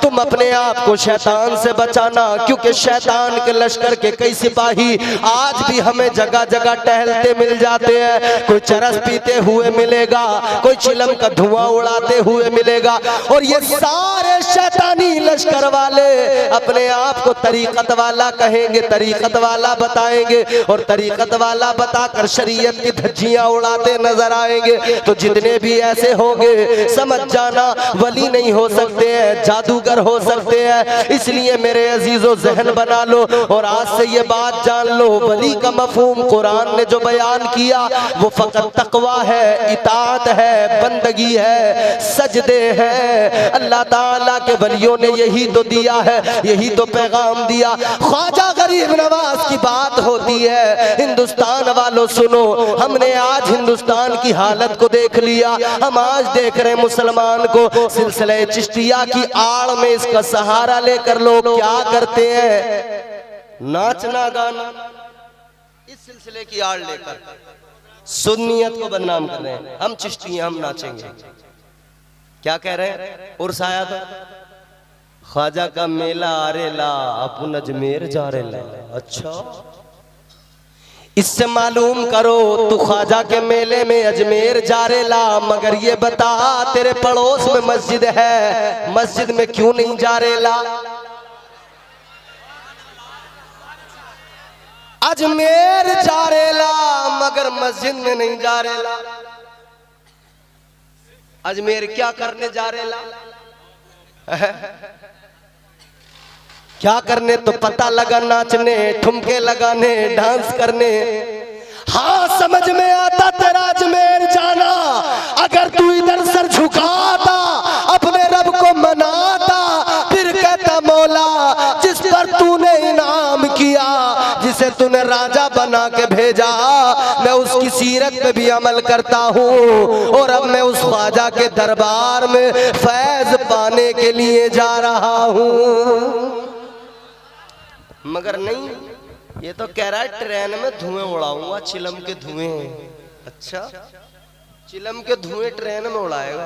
तुम अपने आप को शैतान से बचाना, क्योंकि शैतान के लश्कर के कई सिपाही आज भी हमें जगह जगह टहलते मिल जाते हैं। कोई चरस पीते हुए मिलेगा, कोई चिलम का धुआं उड़ाते हुए मिलेगा, और ये सारे शैतानी लश्कर वाले अपने आप को तरीक़त वाला कहेंगे, तरीक़त वाला बताएंगे, और तरीक़त वाला बताकर शरीयत की धज्जियां उड़ाते नजर आएंगे। तो जितने भी ऐसे होंगे समझ जाना वली नहीं हो सकते हैं, जादूगर हो सकते हैं। इसलिए मेरे अजीजों जहन बना लो, और आज से ये बात जान लो, वली का मफहूम कुरान ने जो बयान किया वो फ़कत तक़वा है, इताअत है, बंदगी है, सजदे हैं। अल्लाह ताला के वलियों ने यही तो दिया है, यही तो पैगाम दिया। ख्वाजा गरीब नवाज की बात होती है, हिंदुस्तान वालों सुनो, हमने आज हिंदुस्तान की हालत को देख लिया। हम आज देख रहे मुसलमान को सिलसिले चिश्तिया की आड़ में इसका सहारा लेकर लोग क्या करते हैं? नाचना गाना, इस सिलसिले की आड़ लेकर सुन्नियत को बदनाम कर रहे हैं। हम चिश्ती हैं, हम नाचेंगे। क्या कह रहे हैं? उर्स आया था, ख्वाजा का मेला आरेला, अपन अजमेर जा रेला। अच्छा, इससे मालूम करो तू ख्वाजा के मेले में अजमेर जा रेला, मगर ये बता तेरे पड़ोस में मस्जिद है, मस्जिद में क्यों नहीं जा रेला? अजमेर जा रेला मगर मस्जिद में नहीं जा रेला। अजमेर क्या करने जा रेला? क्या करने? तो पता लगा नाचने, ठुमके लगाने, डांस करने। हाँ, समझ में आता तेरा अजमेर जाना, अगर तू इधर सर झुकाता, अपने रब को मनाता, फिर कहता मौला जिस पर तूने इनाम किया, जिसे तूने राजा बना के भेजा, मैं उसकी सीरत पे भी अमल करता हूँ, और अब मैं उस ख्वाजा के दरबार में फैज पाने के लिए जा रहा हूँ। मगर नहीं, ये तो कह रहा है ट्रेन में धुएं उड़ाऊंगा, चिलम के धुएं। अच्छा, चिलम के धुएं ट्रेन में उड़ाएगा?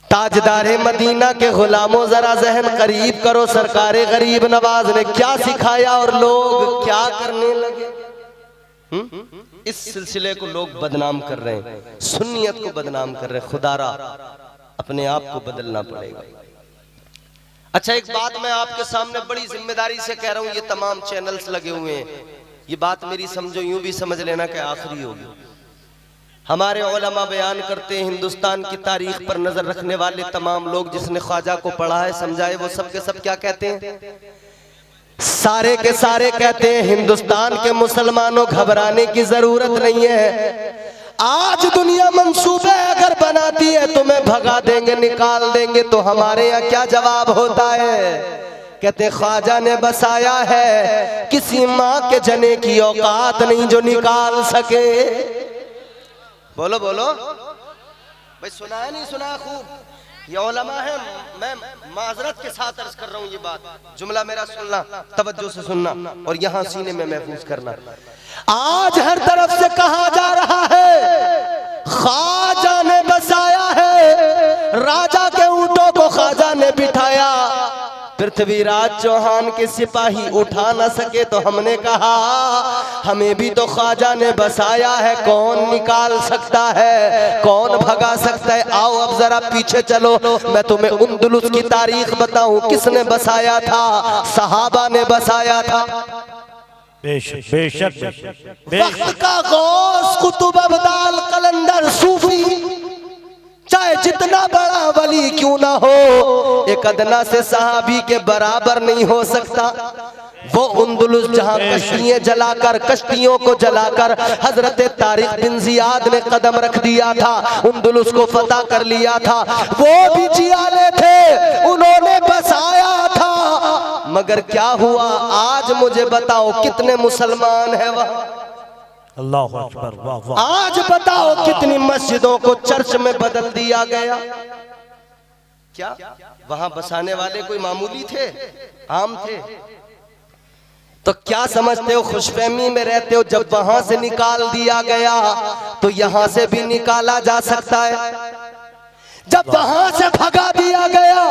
ताजदार मदीना के गुलामों, जरा जहन करीब करो, सरकारे गरीब नवाज ने क्या सिखाया और लोग क्या करने लगे। इस सिलसिले को लोग बदनाम कर रहे हैं, सुन्नियत को बदनाम कर रहे हैं। खुदारा अपने आप को बदलना पड़ेगा। अच्छा, एक बात मैं आपके सामने बड़ी जिम्मेदारी से कह रहा हूं, ये तमाम चैनल्स लगे हुए हैं, ये बात मेरी समझो, यूं भी समझ लेना कि आखिरी होगी। हमारे उलमा बयान करते हैं, हिंदुस्तान की तारीख पर नजर रखने वाले तमाम लोग, जिसने ख्वाजा को पढ़ा है, समझाए, वो सब के सब क्या कहते हैं? सारे के सारे कहते हैं हिंदुस्तान के मुसलमानों घबराने की जरूरत नहीं है। आज दुनिया मंसूबे अगर बनाती है तुम्हें भगा देंगे, निकाल देंगे, तो हमारे यहाँ क्या जवाब होता है? कहते ख्वाजा ने बसाया है, किसी माँ के जने की औकात नहीं जो निकाल सके। बोलो बोलो भाई, सुना है नहीं सुना है? खूब ये उलमा है, मैं माजरत के साथ अर्ज कर रहा हूँ ये बात, जुमला मेरा सुनना, तवज्जो से सुनना और यहाँ सीने में महफूज करना। आज हर तरफ से कहा जा रहा है ख्वाजा ने बसाया है, राजा के ऊंटों को ख्वाजा ने बिठाया। पृथ्वीराज चौहान के सिपाही उठा न सके तो हमने कहा हमें भी तो ख्वाजा ने बसाया है, कौन निकाल सकता है, कौन भगा सकता है? आओ अब जरा पीछे चलो, मैं तुम्हें उंदुलुस की तारीख बताऊं, किसने बसाया था? सहाबा ने बसाया था। बेशक बेशक वक्त का गौस, कुतुब अब्दाल, कलंदर, सूफी, चाहे जितना बड़ा वली क्यों ना हो, एक अदना से सहाबी के बराबर नहीं हो सकता। वो उंदुलुस जहां कश्तियां जलाकर, कश्तियों को जलाकर हजरत तारिक बिन जियाद ने कदम रख दिया था, उंदुलुस को फतह कर लिया था। वो भी जियाले थे, उन्होंने बसाया था, मगर क्या हुआ? आज मुझे बताओ कितने मुसलमान है वहां? अल्लाह अकबर, वाह वाह। आज बताओ कितनी मस्जिदों को चर्च में बदल दिया गया? क्या वहां बसाने वाले कोई मामूली थे, आम थे? तो क्या समझते हो, खुशफहमी में रहते हो? जब वहां से निकाल दिया गया तो यहां से भी निकाला जा सकता है। जब वहां से भगा दिया गया,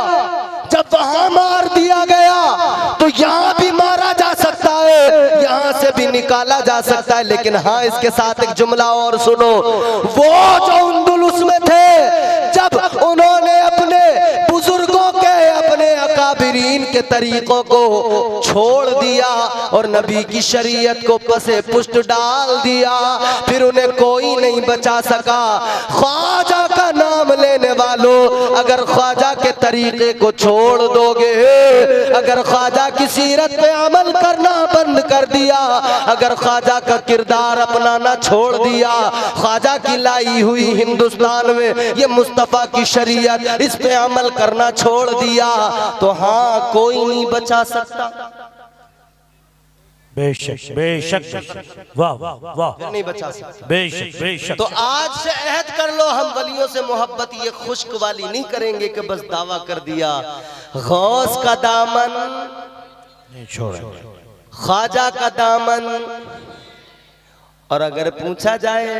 जब वहां मार दिया गया, तो यहाँ भी मारा जा सकता है, यहाँ से भी निकाला जा सकता है। लेकिन हाँ, इसके साथ एक जुमला और सुनो। वो जो उंदुलुस में थे, जब उन्होंने अपने बुजुर्गों के, अपने अकाबिरीन के तरीकों को छोड़ दिया और नबी की शरीयत को पसे पुष्ट डाल दिया, फिर उन्हें कोई नहीं बचा सका। ख्वाजा का नाम लेने वालों, अगर ख्वाजा के तरीके को छोड़ दोगे, अगर ख्वाजा की सीरत पे अमल करना बंद कर दिया, अगर ख्वाजा का किरदार अपनाना छोड़ दिया, ख्वाजा की लाई हुई हिंदुस्तान में ये मुस्तफा की शरीयत, इस पे अमल करना छोड़ दिया, तो हाँ, कोई नहीं बचा सकता। बेशक बेशक, वाह वाह वाह, नहीं बचा सकता। बेशक बेशक। तो आज से अहद कर लो, हम वलियों से मोहब्बत ये खुश्क वाली नहीं करेंगे कि बस दावा कर दिया। गौस का दामन नहीं छोड़ेंगे, ख्वाजा का दामन, और अगर पूछा जाए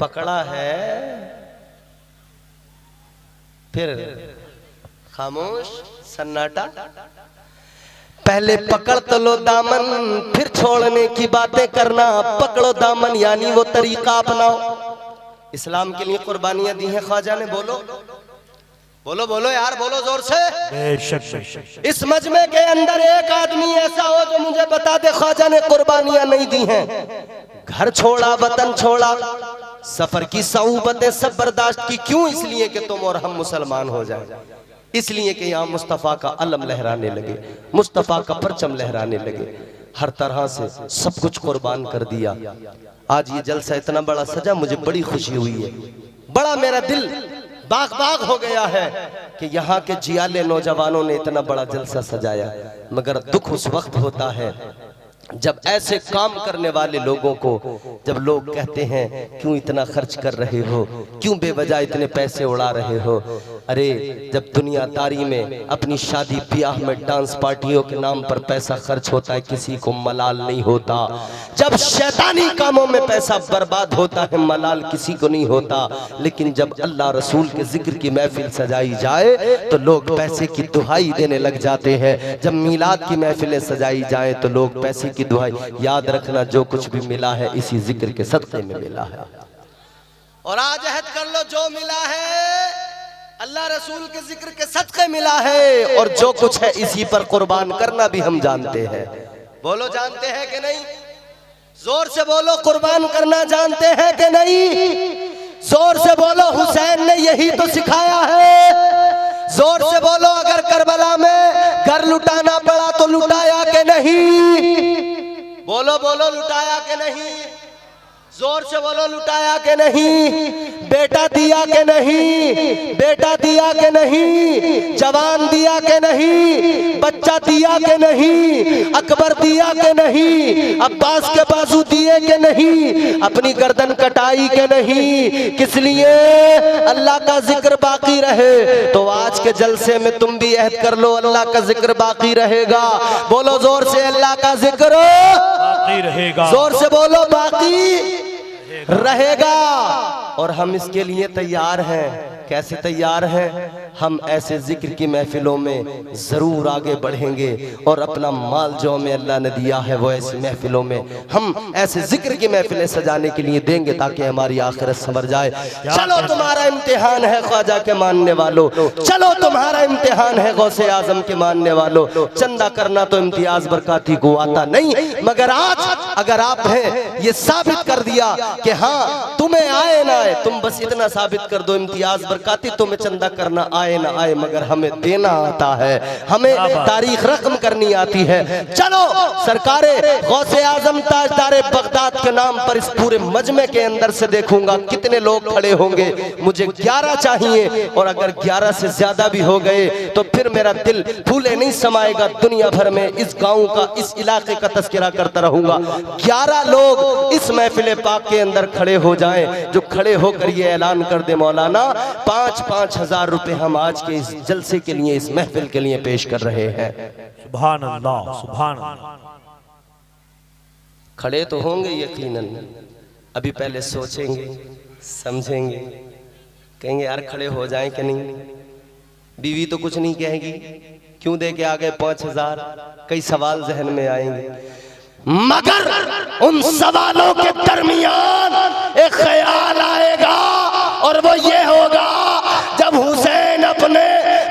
पकड़ा है, फिर खामोश, सन्नाटा। पहले पकड़ तो लो दामन, फिर छोड़ने की बातें करना। पकड़ो दामन यानी वो तरीका अपनाओ। इस्लाम के लिए कुर्बानियां दी हैं ख्वाजा ने, बोलो बोलो बोलो यार, बोलो जोर से। बेशक बेशक। इस मजमे के अंदर एक आदमी ऐसा हो जो मुझे बता दे ख्वाजा ने कुर्बानियां नहीं दी हैं। घर छोड़ा, वतन छोड़ा, सफर की सऊबतें सब बर्दाश्त की। क्यों? इसलिए कि तुम और हम मुसलमान हो जाए, इसलिए कि यहाँ मुस्तफ़ा का अलम लहराने लगे, मुस्तफ़ा का परचम लहराने लगे। हर तरह से सब कुछ कुर्बान कर दिया। आज ये जलसा इतना बड़ा सजा, मुझे बड़ी खुशी हुई है, बड़ा मेरा दिल बाग बाग हो गया है कि यहाँ के जियाले नौजवानों ने इतना बड़ा जलसा सजाया। मगर दुख उस वक्त होता है जब ऐसे काम करने वाले लोगों को, जब लोग कहते हैं क्यों इतना खर्च कर रहे हो, क्यों बेवजह इतने पैसे उड़ा रहे हो। अरे जब दुनियादारी में अपनी शादी ब्याह में डांस पार्टियों के नाम पर पैसा खर्च होता है, किसी को मलाल नहीं होता। जब शैतानी कामों में पैसा बर्बाद होता है, मलाल किसी को नहीं होता। लेकिन जब अल्लाह रसूल के जिक्र की महफिल सजाई जाए तो लोग पैसे की दुहाई देने लग जाते हैं। जब मीलाद की महफिलें सजाई जाए तो लोग पैसे की दुहाई। याद रखना, जो कुछ भी मिला है इसी जिक्र के सदक़े में मिला है। और आज अहद कर लो, जो मिला है अल्लाह रसूल के जिक्र के सदक़े मिला है, और जो कुछ है इसी पर कुर्बान करना भी हम जानते हैं। बोलो, जानते हैं कि नहीं? जोर से बोलो, कुर्बान करना जानते हैं कि नहीं? जोर से बोलो, हुसैन ने यही तो सिखाया है। जोर से बोलो, अगर करबला में घर लुटाना पड़ा तो लुटाया कि नहीं? बोलो बोलो, लुटाया कि नहीं? जोर से बोलो, लुटाया के नहीं? बेटा दिया के नहीं? बेटा दिया के नहीं? जवान दिया के नहीं? बच्चा दिया के नहीं? अकबर दिया के नहीं? अब्बास के बाजू दिए के नहीं? अपनी गर्दन कटाई के नहीं? किस लिए? अल्लाह का जिक्र बाकी रहे। तो आज के जलसे में तुम भी अहद कर लो, अल्लाह का जिक्र बाकी रहेगा। बोलो जोर से, अल्लाह का जिक्र बाकी रहेगा। जोर से बोलो, बाकी रहेगा। और हम इसके लिए तैयार हैं। कैसे तैयार हैं? हम ऐसे जिक्र की महफिलों में जरूर आगे बढ़ेंगे और अपना माल जो हमें अल्लाह ने दिया है वो ऐसी महफिलों में हम ऐसे जिक्र की महफिलें सजाने के लिए देंगे ताकि हमारी आखिरत संवर जाए। चलो तुम्हारा इम्तिहान है ख्वाजा के मानने वालों, चलो तुम्हारा इम्तिहान है गौसे आजम के मानने वालों। चंदा करना तो इम्तियाज बरकाती को आता नहीं, मगर आज अगर आपने ये साबित कर दिया कि हाँ तुम्हें आए ना आए, तुम बस इतना साबित कर दो इम्तियाज बरकाती तुम्हें चंदा करना आए ना आए, मगर हमें देना आता है, हमें तारीख रकम करनी आती है। चलो सरकारे गौसे आजम ताजदारे बगदाद के नाम पर इस पूरे मजमे के अंदर से देखूंगा कितने लोग खड़े होंगे। मुझे 11 चाहिए और अगर 11 से ज्यादा भी हो गए तो फिर मेरा दिल फूले नहीं समाएगा। दुनिया भर में इस गांव का, इस इलाके का तस्करा करता रहूंगा। 11 लोग इस महफिल पाक के अंदर खड़े हो जाएं जो खड़े होकर ये ऐलान कर दे मौलाना 5-5 हजार रुपए हम आज के इस जलसे के लिए, इस महफिल के लिए पेश कर रहे हैं। सुभान अल्लाह, सुभान अल्लाह। खड़े तो होंगे यकीनन, अभी पहले सोचेंगे, समझेंगे, कहेंगे यार खड़े हो जाएं कि नहीं। बीवी तो कुछ नहीं कहेगी, क्यों दे के आ गए 5,000, कई सवाल जहन में आएंगे, मगर उन सवालों के दरमियान एक ख्याल आएगा और वो ये होगा जब हुसैन अपने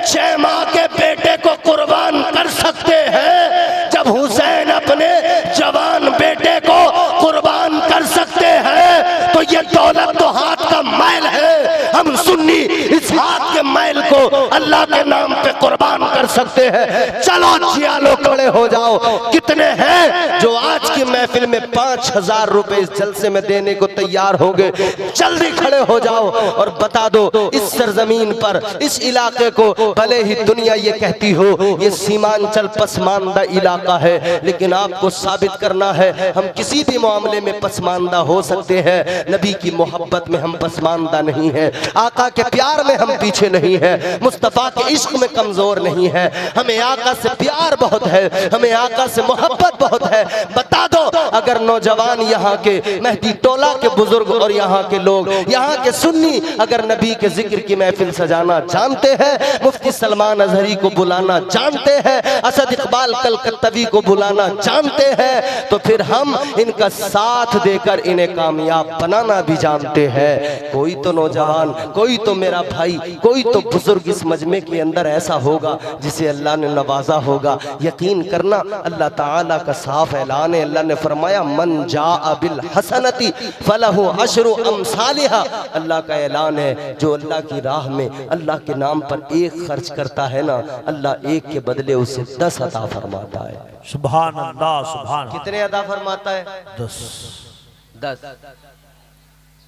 6 माह के बेटे को कुर्बान कर सकते हैं, जब हुसैन अपने जवान बेटे को कुर्बान कर सकते हैं, तो ये दौलत तो हाथ का मैल है। हम सुन्नी इस हाथ के मैल को अल्लाह के नाम पे कुर्बान कर सकते हैं। चलो जियालो खड़े हो जाओ। कितने हैं जो आज की महफिल में 5,000 रुपए इस जलसे में देने को तैयार होंगे? जल्दी खड़े हो जाओ और बता दो इस सरजमीन पर, इस इलाके को, भले ही दुनिया ये कहती हो ये सीमांचल पसमानदा इलाका है, लेकिन आपको साबित करना है हम किसी भी मामले में पसमानदा हो सकते हैं। नबी की मोहब्बत में हम पसमानदा नहीं है, आका के प्यार में हम पीछे नहीं है, मुस्तफा के इश्क में कमजोर नहीं है। हमें आका से प्यार बहुत है, हमें आका से मोहब्बत बहुत है। बता दो अगर नौजवान यहाँ के मेहदी टोला के बुजुर्ग और यहाँ के लोग, यहाँ के सुन्नी अगर नबी के जिक्र की महफिल सजाना जानते हैं, मुफ्ती सलमान अजहरी को बुलाना जानते हैं, असद इकबाल कलकत्तवी को बुलाना जानते हैं, तो फिर हम इनका साथ देकर इन्हें कामयाब बनाना भी जानते हैं। कोई तो नौजवान, कोई तो मेरा भाई, कोई तो बुजुर्ग इस मजमे के अंदर ऐसा होगा जिसे अल्लाह ने नवाजा होगा। यकीन करना अल्लाह ताला का साफ ऐलान है। अल्लाह ने फरमाया मन जाअ बिल हसनती फलहु अशरु अमसालिहा। अल्लाह का ऐलान है जो अल्लाह की राह में अल्लाह के नाम पर 1 खर्च करता है ना, अल्लाह 1 के बदले उसे 10 अता फरमाता है। सुभान अल्लाह, सुभान। कितने अता फरमाता है? 10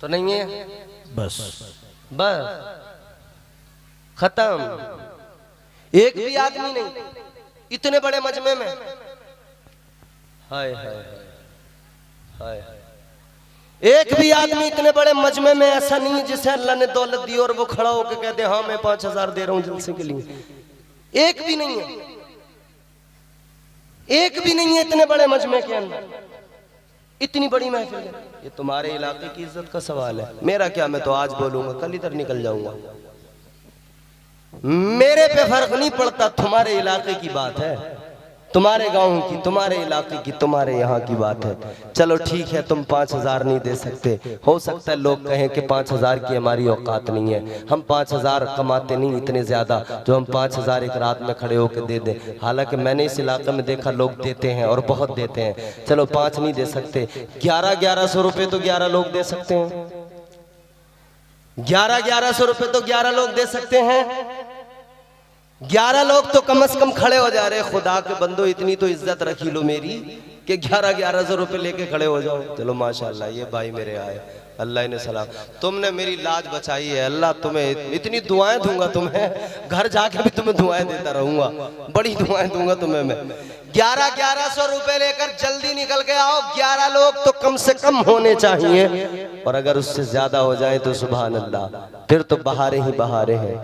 तो नहीं है, बस खत्म। एक भी आदमी नहीं इतने बड़े मजमे में, हाय हाय हाय, एक भी आदमी इतने बड़े मजमे में ऐसा नहीं जिसे अल्लाह ने दौलत दी और वो खड़ा होकर कहते हाँ मैं 5,000 दे रहा हूं जलसे के लिए। एक भी नहीं है, एक भी नहीं है इतने बड़े मजमे के अंदर, इतनी बड़ी महफिल है। ये तुम्हारे इलाके की इज्जत का सवाल है। मेरा क्या, मैं तो आज बोलूंगा कल इधर निकल जाऊंगा, मेरे पे फर्क नहीं पड़ता, तुम्हारे इलाके की बात है। तुम्हारे गांव की, तुम्हारे इलाके की, तुम्हारे यहाँ की बात है। चलो ठीक है, तुम 5,000 नहीं दे सकते, हो सकता है लोग कहें कि 5,000 की हमारी औकात नहीं है, हम 5,000 कमाते नहीं इतने ज़्यादा जो हम 5,000 एक रात में खड़े होकर दे दें। हालांकि मैंने इस इलाके में देखा लोग देते हैं और बहुत देते हैं। चलो 5 नहीं दे सकते, 1100 रुपये तो 11 लोग दे सकते हैं। 1100 रुपये तो 11 लोग दे सकते हैं। 11 लोग तो कम से कम खड़े हो जा रहे। खुदा के बंदो, इतनी तो इज्जत रखी लो मेरी कि 1100 रुपये लेके खड़े हो जाओ। चलो माशाल्लाह, ये भाई मेरे आए, अल्लाह ने सलाम, तुमने मेरी लाज बचाई है। अल्लाह तुम्हें इतनी दुआएं दूंगा, तुम्हें घर जाके भी तुम्हें दुआएं देता रहूंगा, बड़ी दुआएं दूंगा तुम्हें मैं। 1100 रुपये लेकर जल्दी निकल के आओ। 11 लोग तो कम से कम होने चाहिए, और अगर उससे ज्यादा हो जाए तो सुभान अल्लाह, फिर तो बहारे ही बहारे हैं।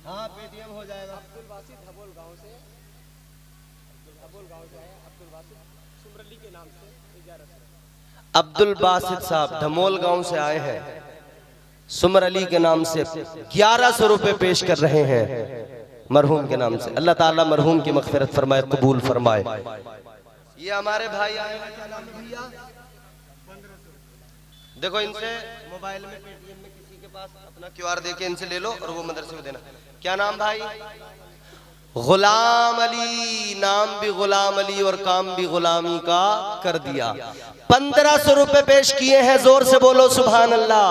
हाँ, पेटीएम हो जाएगा। अब्दुल बासित साहब धमोल गांव से आए हैं, सुमर अली के नाम से 1100 रुपए पेश कर रहे हैं मरहूम के नाम से। अल्लाह ताला मरहूम की मग़फ़िरत फरमाए, कबूल फरमाए। ये हमारे भाई आए हैं, क्या नाम है भैया? देखो, इनसे मोबाइल में पेटीएम में किसी के पास अपना QR देके इनसे ले लो और वो मदरसे में देना। क्या नाम भाई? गुलाम अली, नाम भी गुलाम अली और काम भी गुलामी का कर दिया। 1500 रुपए पेश किए हैं, जोर से बोलो सुभान अल्लाह।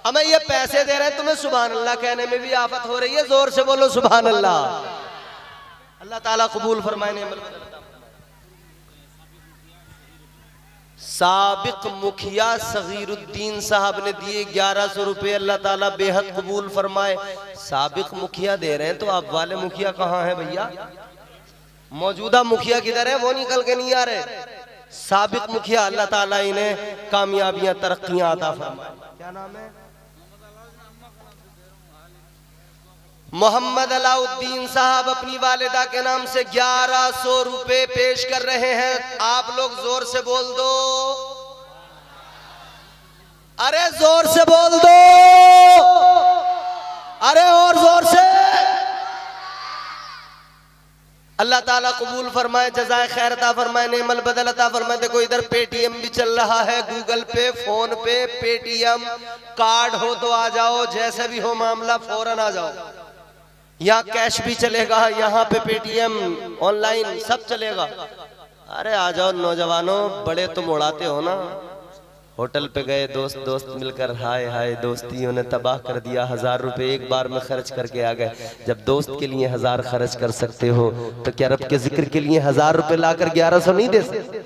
हमें ये पैसे दे रहे हैं, तुम्हें सुभान अल्लाह कहने में भी आफत हो रही है, जोर से बोलो सुभान अल्लाह। अल्लाह ताला कबूल फरमाए। साबिक मुखिया सगीरुद्दीन साहब ने दिए 1100 रुपये, अल्लाह ताला बेहद कबूल फरमाए। साबिक मुखिया दे रहे हैं तो आप वाले मुखिया कहाँ हैं भैया? मौजूदा मुखिया किधर है? वो निकल के नहीं आ रहे। साबिक मुखिया, अल्लाह ताला इन्हें कामयाबियां तरक्कियां अता फरमाए। क्या नाम है? मोहम्मद अलाउद्दीन साहब अपनी वालिदा के नाम से 1100 रुपए पेश कर रहे हैं। आप लोग जोर से बोल दो, अरे जोर से बोल दो, अरे और जोर से। अल्लाह ताला कबूल फरमाए, जज़ाए खैर अता फरमाए, नेमल बदल अता फरमाए। देखो इधर पेटीएम भी चल रहा है, गूगल पे, फोन पे, पेटीएम, कार्ड हो तो आ जाओ, जैसे भी हो मामला फौरन आ जाओ। यहाँ कैश भी चलेगा, यहाँ पे पेटीएम, ऑनलाइन सब चलेगा। अरे आ जाओ नौजवानों, बड़े तुम उड़ाते हो ना। होटल पे गए, दोस्त मिलकर हाय हाय दोस्तियों ने तबाह कर दिया, 1000 रुपए एक बार में खर्च करके आ गए। जब दोस्त के लिए 1000 खर्च कर सकते हो तो क्या रब के जिक्र के लिए 1000 रुपए लाकर 1100 नहीं दे सकते?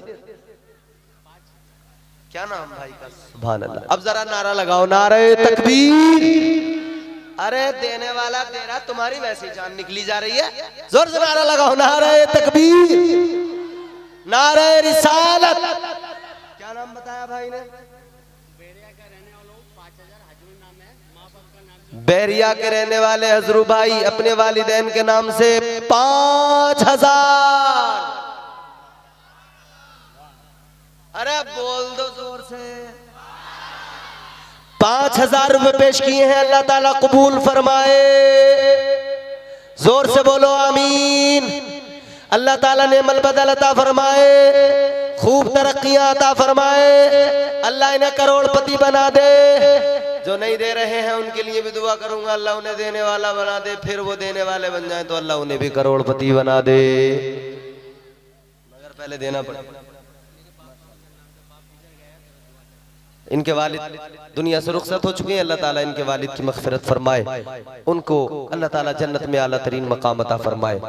क्या नाम भाई का? सुभान अल्लाह। अब जरा नारा लगाओ, नारे तकबीर। अरे देने वाला दे रहा, तुम्हारी वैसी जान निकली जा रही है। जोर से नारा लगाओ, नारे तकबीर, नारे रिसालत। क्या नाम बताया भाई ने? बैरिया के रहने वाले हजरू भाई अपने वालिदैन के नाम से 5000। अरे बोल दो जोर से। 5000 रुपए पेश किए हैं, अल्लाह ताला कबूल फरमाए। जोर से बोलो आमीन। अल्लाह ताला ने नेमल बदल अता फरमाए, खूब तरक्कियां अता फरमाए। अल्लाह इन्हें करोड़पति बना दे। जो नहीं दे रहे हैं उनके लिए भी दुआ करूंगा, अल्लाह उन्हें देने वाला बना दे। फिर वो देने वाले बन जाए तो अल्लाह उन्हें भी करोड़पति बना दे, मगर पहले देना पड़ेगा। इनके वालिद दुनिया से रुखसत हो चुके हैं, अल्लाह ताला इनके वालिद की मग़फ़िरत फरमाए, उनको अल्लाह ताला जन्नत में आला तरीन मकाम अता फरमाए।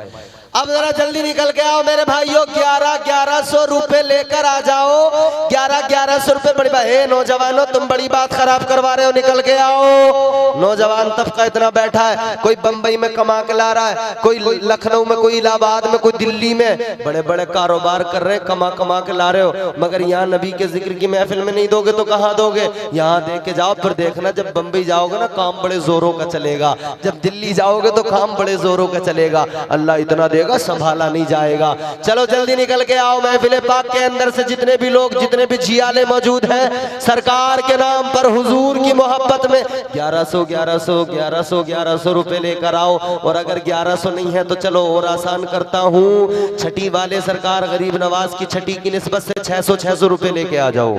अब जरा जल्दी निकल के आओ मेरे भाइयों, 1100 रुपए लेकर आ जाओ। 1100 रुपए बड़ी बात है। नौजवानों तुम बड़ी बात खराब करवा रहे हो, निकल के आओ। नौजवान तबका इतना बैठा है, कोई बंबई में कमा के ला रहा है, कोई लखनऊ में, कोई इलाहाबाद में, कोई दिल्ली में, बड़े बड़े कारोबार कर रहे हैं, कमा के ला रहे हो। मगर यहाँ नबी के जिक्र की महफिल में नहीं दोगे तो कहाँ दोगे? यहाँ दे के जाओ। फिर देखना जब बंबई जाओगे ना, काम बड़े जोरों का चलेगा। जब दिल्ली जाओगे तो काम बड़े जोरों का चलेगा। अल्लाह इतना देगा संभाला नहीं जाएगा। चलो जल्दी निकल के आओ। महफिल पाक के अंदर से जितने भी लोग, जितने भी जियाले रियाले मौजूद हैं। सरकार के नाम पर हुजूर की मोहब्बत में 1100 रुपए लेकर आओ। और अगर 1100 नहीं है तो चलो और आसान करता हूँ, छठी वाले सरकार गरीब नवाज की छठी की निस्बत से 600 रुपए लेके आ जाओ।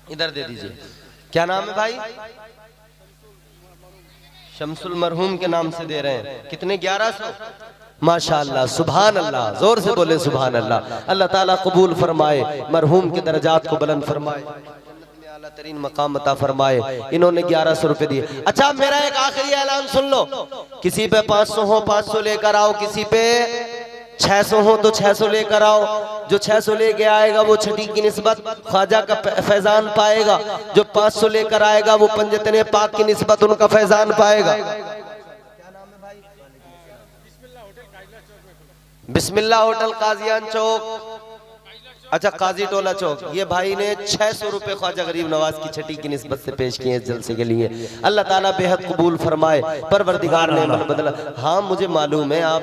इधर दे दीजिए। क्या नाम है भाई? शमसुल मरहूम के नाम से दे रहे हैं। कितने? 1100। माशाअल्लाह, सुभान अल्लाह, जोर से बोले सुभान अल्लाह। अल्लाह ताला कबूल फरमाए, मरहूम के दर्जात को बुलंद फरमाए, आला तरीन मकाम अता फरमाए। इन्होंने 1100 रुपए दिए। अच्छा, मेरा एक आखिरी ऐलान सुन लो, किसी पे 500 हो 500 लेकर आओ, किसी पे 600 हो तो 600 लेकर आओ। जो 600 लेके आएगा वो छठी की निस्बत ख्वाजा का फैजान पाएगा, जो 500 लेकर आएगा वो पंजतने पाक की निस्बत उनका फैजान पाएगा। बिस्मिल्लाह होटल काजियान चौक, अच्छा काजी टोला चौक। ये भाई ने 600 रुपए ख्वाजा गरीब नवाज की छठी की निस्बत से पेश किए इस जलसे के लिए। अल्लाह ताला बेहद कबूल फरमाए, परवरदिगार ने मन बदला। हाँ मुझे मालूम है आप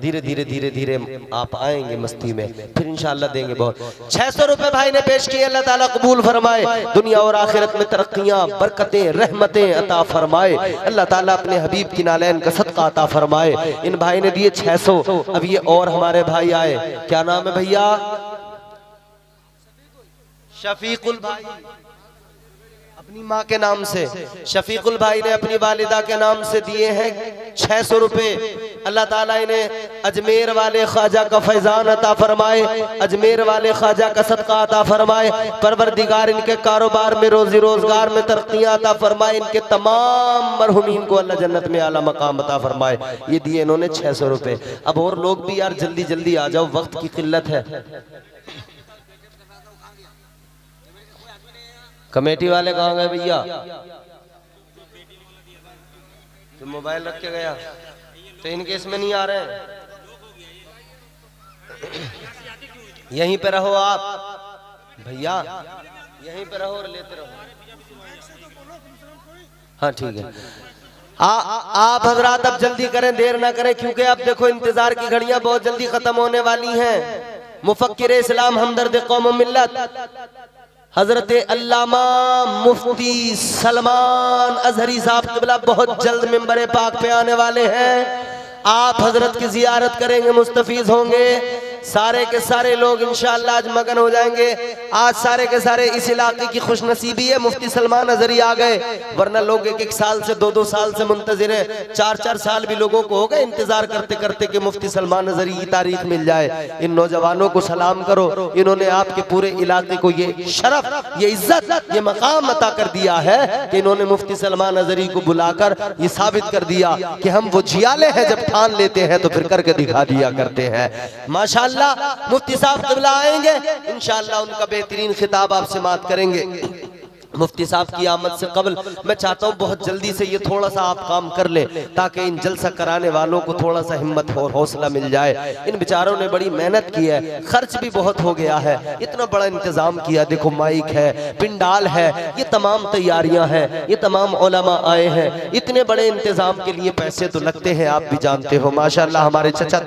धीरे धीरे आप आएंगे मस्ती में, फिर इंशाअल्लाह देंगे बहुत। 600 रुपए भाई ने पेश किए, अल्लाह ताला कबूल फरमाए, दुनिया और आखिरत में तरक्कियां, बरकतें, रहमतें अता फरमाए। अल्लाह ताला अपने हबीब की नालैन का सदका अता फरमाए। इन भाई ने दिए 600। अब ये और हमारे भाई आए, क्या नाम है भैया? शफीकुल भाई, अपनी माँ के नाम से शफीकुल भाई ने अपनी वालिदा के नाम से दिए हैं 600 रुपए। अल्लाह ताला इन्हें अजमेर वाले ख्वाजा का फैजान अता फरमाए, अजमेर वाले ख्वाजा का सदका अता फरमाए। परवरदिगार इनके कारोबार में, रोजी रोजगार में तरक्कियां अता फरमाए। इनके तमाम मरहुमीन को अल्लाह जन्नत में आला मकाम अता फरमाए। ये दिए इन्होंने 600 रुपए। अब और लोग भी यार जल्दी जल्दी आ जाओ, वक्त की किल्लत है। कमेटी वाले कहाँ गए भैया? तो मोबाइल रख के गया, तो इनके इसमें नहीं आ रहे हैं। यहीं पे रहो आप भैया, यहीं पे रहो और लेते रहो। हाँ ठीक है। आप हजरात अब जल्दी करें, देर ना करें, क्योंकि आप देखो इंतजार की घड़ियां बहुत जल्दी खत्म होने वाली हैं। मुफक्किर इस्लाम, हमदर्द कौम व मिल्लत हजरत अल्लामा मुफ्ती सलमान अजहरी साहब क़िबला बहुत जल्द मिंबर पाक पे आने वाले हैं। आप हजरत की जियारत करेंगे, मुस्तफीज होंगे। सारे के सारे लोग इंशाअल्लाह आज मगन हो जाएंगे। आज सारे के सारे इस इलाके की खुशनसीबी है, मुफ्ती सलमान अजहरी आ गए, वरना लोग 1-1 साल से 2-2 साल से मुंतजिर है। 4-4 साल भी लोगों को हो गए इंतजार करते करते कि मुफ्ती सलमान अजहरी की तारीख मिल जाए। इन नौजवानों को सलाम करो, इन्होंने आपके पूरे इलाके को ये शरफ, ये इज्जत, ये मकाम अता कर दिया है कि इन्होंने मुफ्ती सलमान अजहरी को बुलाकर ये साबित कर दिया कि हम वो जियाले हैं, जब ठान लेते हैं तो फिर करके दिखा दिया करते हैं। माशाअल्लाह मुफ्ती साहब क़िबला आएंगे, इंशाअल्लाह उनका बेहतरीन खिताब आपसे बात करेंगे। मुफ्ती साहब की आमद से कबल मैं चाहता हूँ बहुत जल्दी से ये थोड़ा सा आप काम कर लें, ताकि इन जलसा कराने वालों को थोड़ा सा हिम्मत और हौसला मिल जाए। इन बेचारों ने बड़ी मेहनत की है, खर्च भी बहुत हो गया है, इतना बड़ा इंतजाम किया। देखो माइक है, पिंडाल है, ये तमाम तैयारियां हैं, ये तमाम उलमा आए हैं। इतने बड़े इंतजाम के लिए पैसे तो लगते हैं, आप भी जानते हो। माशाअल्लाह हमारे चचा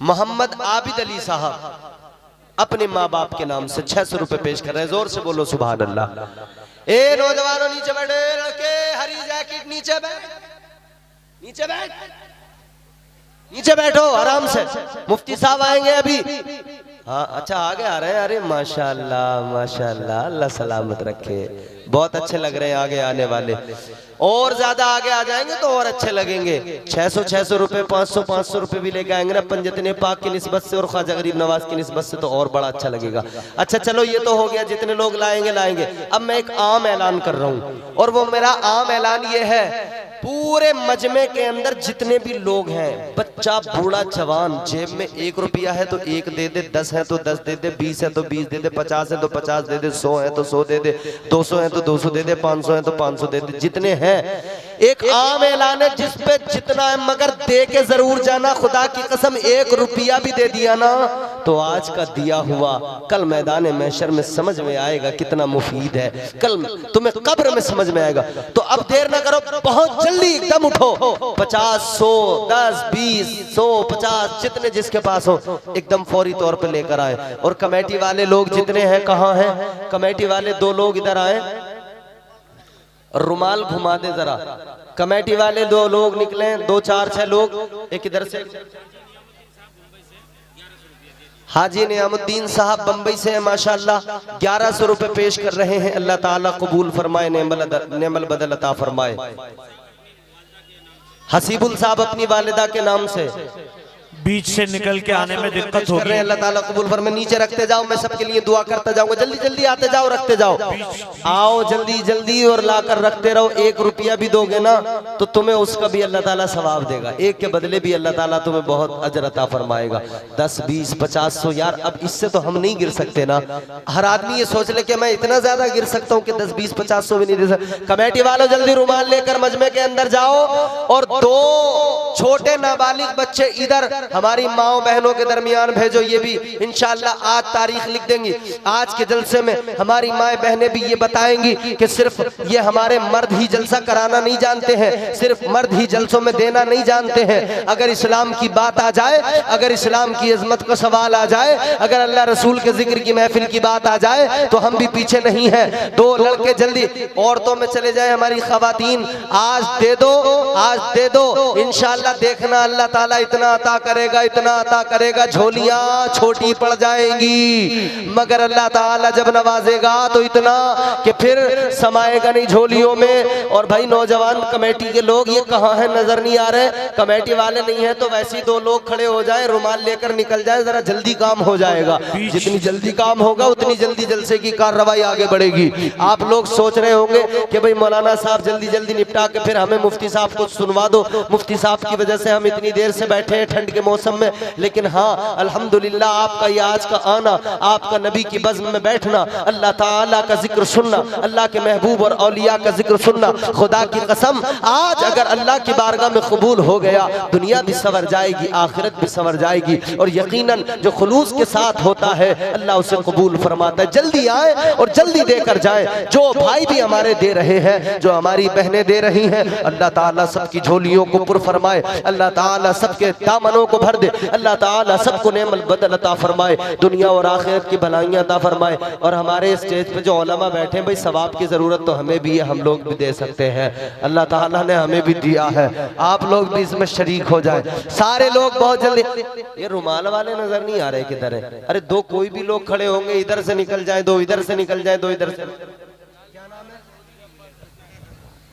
मोहम्मद आबिद अली साहब अपने माँ बाप के नाम से 600 रुपए पेश कर रहे हैं। जोर से बोलो सुभान अल्लाह। ए नौजवानों नीचे बैठे, लड़के हरी जैकेट नीचे बैठ, नीचे बैठ, नीचे बैठो आराम से। मुफ्ती साहब आएंगे अभी। हाँ अच्छा आगे आ रहे हैं। अरे माशाअल्लाह माशाअल्लाह, अल्लाह सलामत रखे। बहुत अच्छे लग रहे हैं आगे आने वाले, और ज्यादा आगे आ जाएंगे तो और अच्छे लगेंगे। 600 रुपए, 500 रुपए भी लेके आएंगे ना पंजतने पाक की निस्बत से और ख्वाजा गरीब नवाज की निस्बत से, तो और बड़ा अच्छा लगेगा। अच्छा चलो ये तो हो गया, जितने लोग लाएंगे। अब मैं एक आम ऐलान कर रहा हूँ, और वो मेरा आम ऐलान ये है, पूरे मजमे के अंदर जितने भी लोग हैं, बच्चा बूढ़ा जवान, जेब में 1 रुपया है तो 1 दे दे, 10 है तो 10 दे दे, 20 है तो 20 दे दे, 50 है तो 50 दे दे, 100 है तो 100 दे दे, 200 है तो 200 दे दे, 500 है तो 500 दे दे, जितने हैं। एक आम ऐलान है, जिस पे जितना है, मगर दे के जरूर जाना। खुदा की कसम 1 रुपया भी दे दिया ना तो आज का दिया हुआ कल मैदान महशर में समझ में आएगा कितना मुफीद है, कल तुम्हें कब्र में समझ में आएगा। तो अब देर ना करो, बहुत जल्दी एकदम उठो, 50, 100, 10, 20, 100, 50 जितने जिसके पास हो एकदम फौरी तौर पे लेकर आए। और कमेटी वाले लोग जितने हैं, कहाँ हैं कमेटी वाले? 2 लोग इधर आए, रुमाल घुमा दे जरा। कमेटी वाले 2 लोग निकले, 2, 4, 6 लोग, एक इधर से। हाजी नियामुद्दीन साहब बंबई से हैं माशाअल्लाह, 1100 रुपए पेश कर रहे हैं। अल्लाह ताला कबूल फरमाए, नेमल बदल अता फरमाए। हसीबुल साहब अपनी वालिदा के नाम से बीच से निकल के आने में दिक्कत हो रही है। अल्लाह ताला कबूल फरमाए। नीचे रखते जाओ, मैं सबके लिए दुआ करता जाऊंगा। जल्दी जल्दी आते जाओ, रखते जाओ, आओ जल्दी जल्दी और लाकर रखते रहो। 1 रुपया भी दोगे ना तो तुम्हें उसका भी अल्लाह ताला सवाब देगा, 1 के बदले भी अल्लाह ताला तुम्हें बहुत अजर अता फरमाएगा। 10, 20, 50, 100 यार, अब इससे तो हम नहीं गिर सकते ना। हर आदमी ये सोच ले कि मैं इतना ज्यादा गिर सकता हूँ कि 10, 20, 50, 100 भी नहीं दे सकता। कमेटी वालों जल्दी रुमाल लेकर मजमे के अंदर जाओ और 2 छोटे नाबालिग बच्चे इधर हमारी माओ बहनों के दरमियान भेजो। ये भी इंशाअल्लाह आज तारीख लिख देंगी। आज के जलसे में हमारी माए बहनें भी ये बताएंगी कि सिर्फ ये हमारे मर्द ही जलसा कराना नहीं जानते हैं, सिर्फ मर्द ही जलसों में देना नहीं जानते हैं। अगर इस्लाम की बात आ जाए, अगर इस्लाम की इज्जत का सवाल आ जाए, अगर अल्लाह रसूल के जिक्र की महफिल की बात आ जाए तो हम भी पीछे नहीं है। 2 लड़के जल्दी औरतों में चले जाए, हमारी खवातीन आज दे दो, आज दे दो। इंशाअल्लाह देखना अल्लाह ताला इतना अता करेगा, इतना अता करेगा, झोलियां छोटी पड़ जाएंगी, मगर अल्लाह ताला जब नवाजेगा तो इतना कि फिर समाएगा नहीं झोलियों में। और भाई नौजवान कमेटी के लोग ये कहाँ है, नजर नहीं आ रहे। कमेटी वाले नहीं है तो वैसे ही 2 लोग खड़े हो जाए, रुमाल लेकर निकल जाए, जरा जल्दी काम हो जाएगा। जितनी जल्दी काम होगा उतनी जल्दी जलसे की कार्रवाई आगे बढ़ेगी। आप लोग सोच रहे होंगे कि भाई मौलाना साहब जल्दी जल्दी निपटा के फिर हमें मुफ्ती साहब को सुनवा दो, मुफ्ती साहब की वजह से हम इतनी देर से बैठे हैं ठंड के मौसम में। लेकिन हाँ अल्हम्दुलिल्लाह आपका ये आज का आना, आपका नबी की बज़्म में बैठना, अल्लाह ताला का जिक्र सुनना, अल्लाह के महबूब और औलिया का जिक्र सुनना, खुदा की कसम आज अगर अल्लाह की बारगाह में कबूल हो गया, दुनिया भी संवर जाएगी, आखिरत भी संवर जाएगी। और यकीनन जो खुलूस के साथ होता है अल्लाह उसे कबूल फरमाता है। जल्दी आए और जल्दी देकर जाए। जो भाई भी हमारे दे रहे हैं, जो हमारी बहनें दे रही हैं, अल्लाह ताला सबकी झोलियों को पुर फरमाए, अल्लाह ताला सबके दामनों को भर दे, अल्लाह ताला सबको नेमल बदल अता फरमाए, दुनिया और आखिरत की भलाइयां अता फरमाए। और हमारे स्टेज पे जो उलमा बैठे हैं भाई, सवाब की जरूरत तो हमें भी है, हम लोग भी दे सकते हैं, अल्लाह ताला ने हमें भी दिया है, आप लोग भी इसमें शरीक हो जाए। सारे लोग बहुत जल्दी। ये रुमाल वाले नजर नहीं आ रहे किधर है? अरे 2 कोई भी लोग खड़े होंगे, इधर से निकल जाए, 2 इधर से निकल जाए, 2 इधर से। क्या नाम है?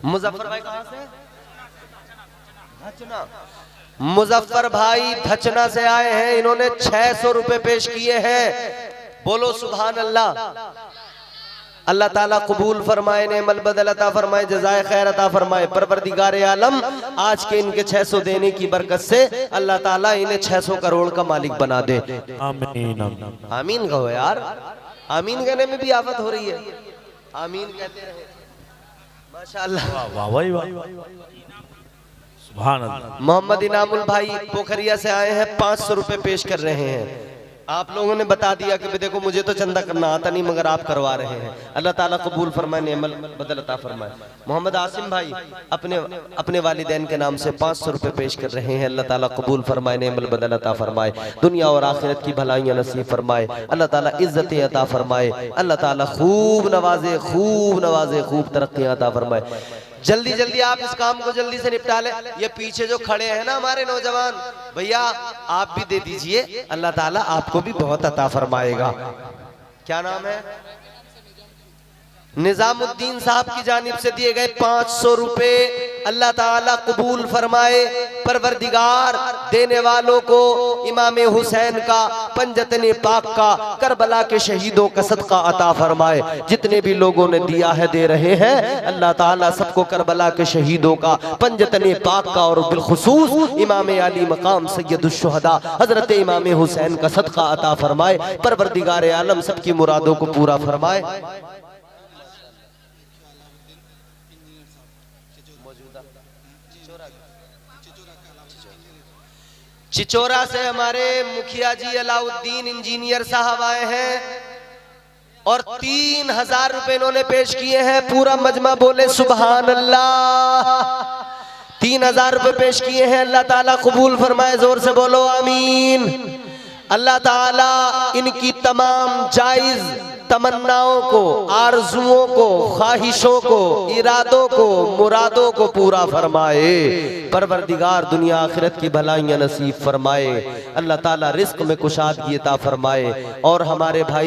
मुजफ्फर भाई कहाँ से? धचना। मुजफ्फर भाई धचना से आए हैं, इन्होंने 600 रुपए पेश किए हैं। बोलो सुभान अल्लाह। अल्लाह ताला कबूल फरमाए, नेमल बदल अता फरमाए, जज़ाए खैर अता फरमाए। परवरदिगार आलम आज के इनके 600 देने की बरकत से अल्लाह ताला इन्हें 600 करोड़ का मालिक बना दे। आमीन आमीन कहो यार, आमीन कहने में भी आफत हो रही है। आमीन कहते रहे माशाअल्लाह। मोहम्मद इनामुल भाई पोखरिया से आए हैं, 500 रुपए पेश कर रहे हैं। आप लोगों ने बता दिया कि देखो मुझे तो चंदा करना आता नहीं, मगर आप करवा रहे हैं, अल्लाह ताला कबूल फरमाए, नेमल बदल अता फरमाए। मोहम्मद आसिम भाई अपने वालिदैन के नाम से 500 रुपए पेश कर रहे हैं, अल्लाह ताला कबूल फरमाए, नेमल बदल अता फरमाए, दुनिया और आखिरत की भलाइयां नसीब फरमाए, अल्लाह ताला इज्जतें अता फरमाए, अल्लाह ताला खूब नवाजे, खूब तरक्कियां अता फरमाए। जल्दी जल्दी आप इस काम को जल्दी से निपटा ले। ये पीछे जो खड़े हैं ना हमारे नौजवान भैया, आप भी दे दीजिए, अल्लाह ताला आपको भी बहुत अता फरमाएगा। क्या नाम है? निजामुद्दीन साहब की जानिब से दिए गए 500 रुपए, अल्लाह ताला कबूल फरमाए। परवरदिगार देने वालों को इमाम हुसैन का, पंजतने पाक का, करबला के शहीदों का सदका अता फरमाए। जितने भी लोगों ने दिया है, दे रहे हैं, अल्लाह ताला सबको करबला के शहीदों का, पंजतने पाक का और बिलखुसूस इमाम अली मकाम सैयदुश शुहदा हजरत इमाम हुसैन का सदका अता फरमाए। परवरदिगार आलम सबकी मुरादों को पूरा फरमाए। चिचोरा से हमारे मुखिया जी अलाउद्दीन इंजीनियर साहब आए हैं और 3000 रुपए इन्होंने पेश किए हैं। पूरा मजमा बोले सुभान अल्लाह। 3000 रुपए पेश किए हैं। अल्लाह ताला कबूल फरमाए, जोर से बोलो आमीन। अल्लाह ताला इनकी तमाम जायज तमन्नाओं को, आरजुओं को, ख्वाहिशों को, इरादों को, मुरादों को पूरा फरमाए। परवरदिगार दुनिया आखिरत की भलाइयां नसीब फरमाए। अल्लाह ताला रिस्क में कुशादगी अता फरमाए और हमारे भाई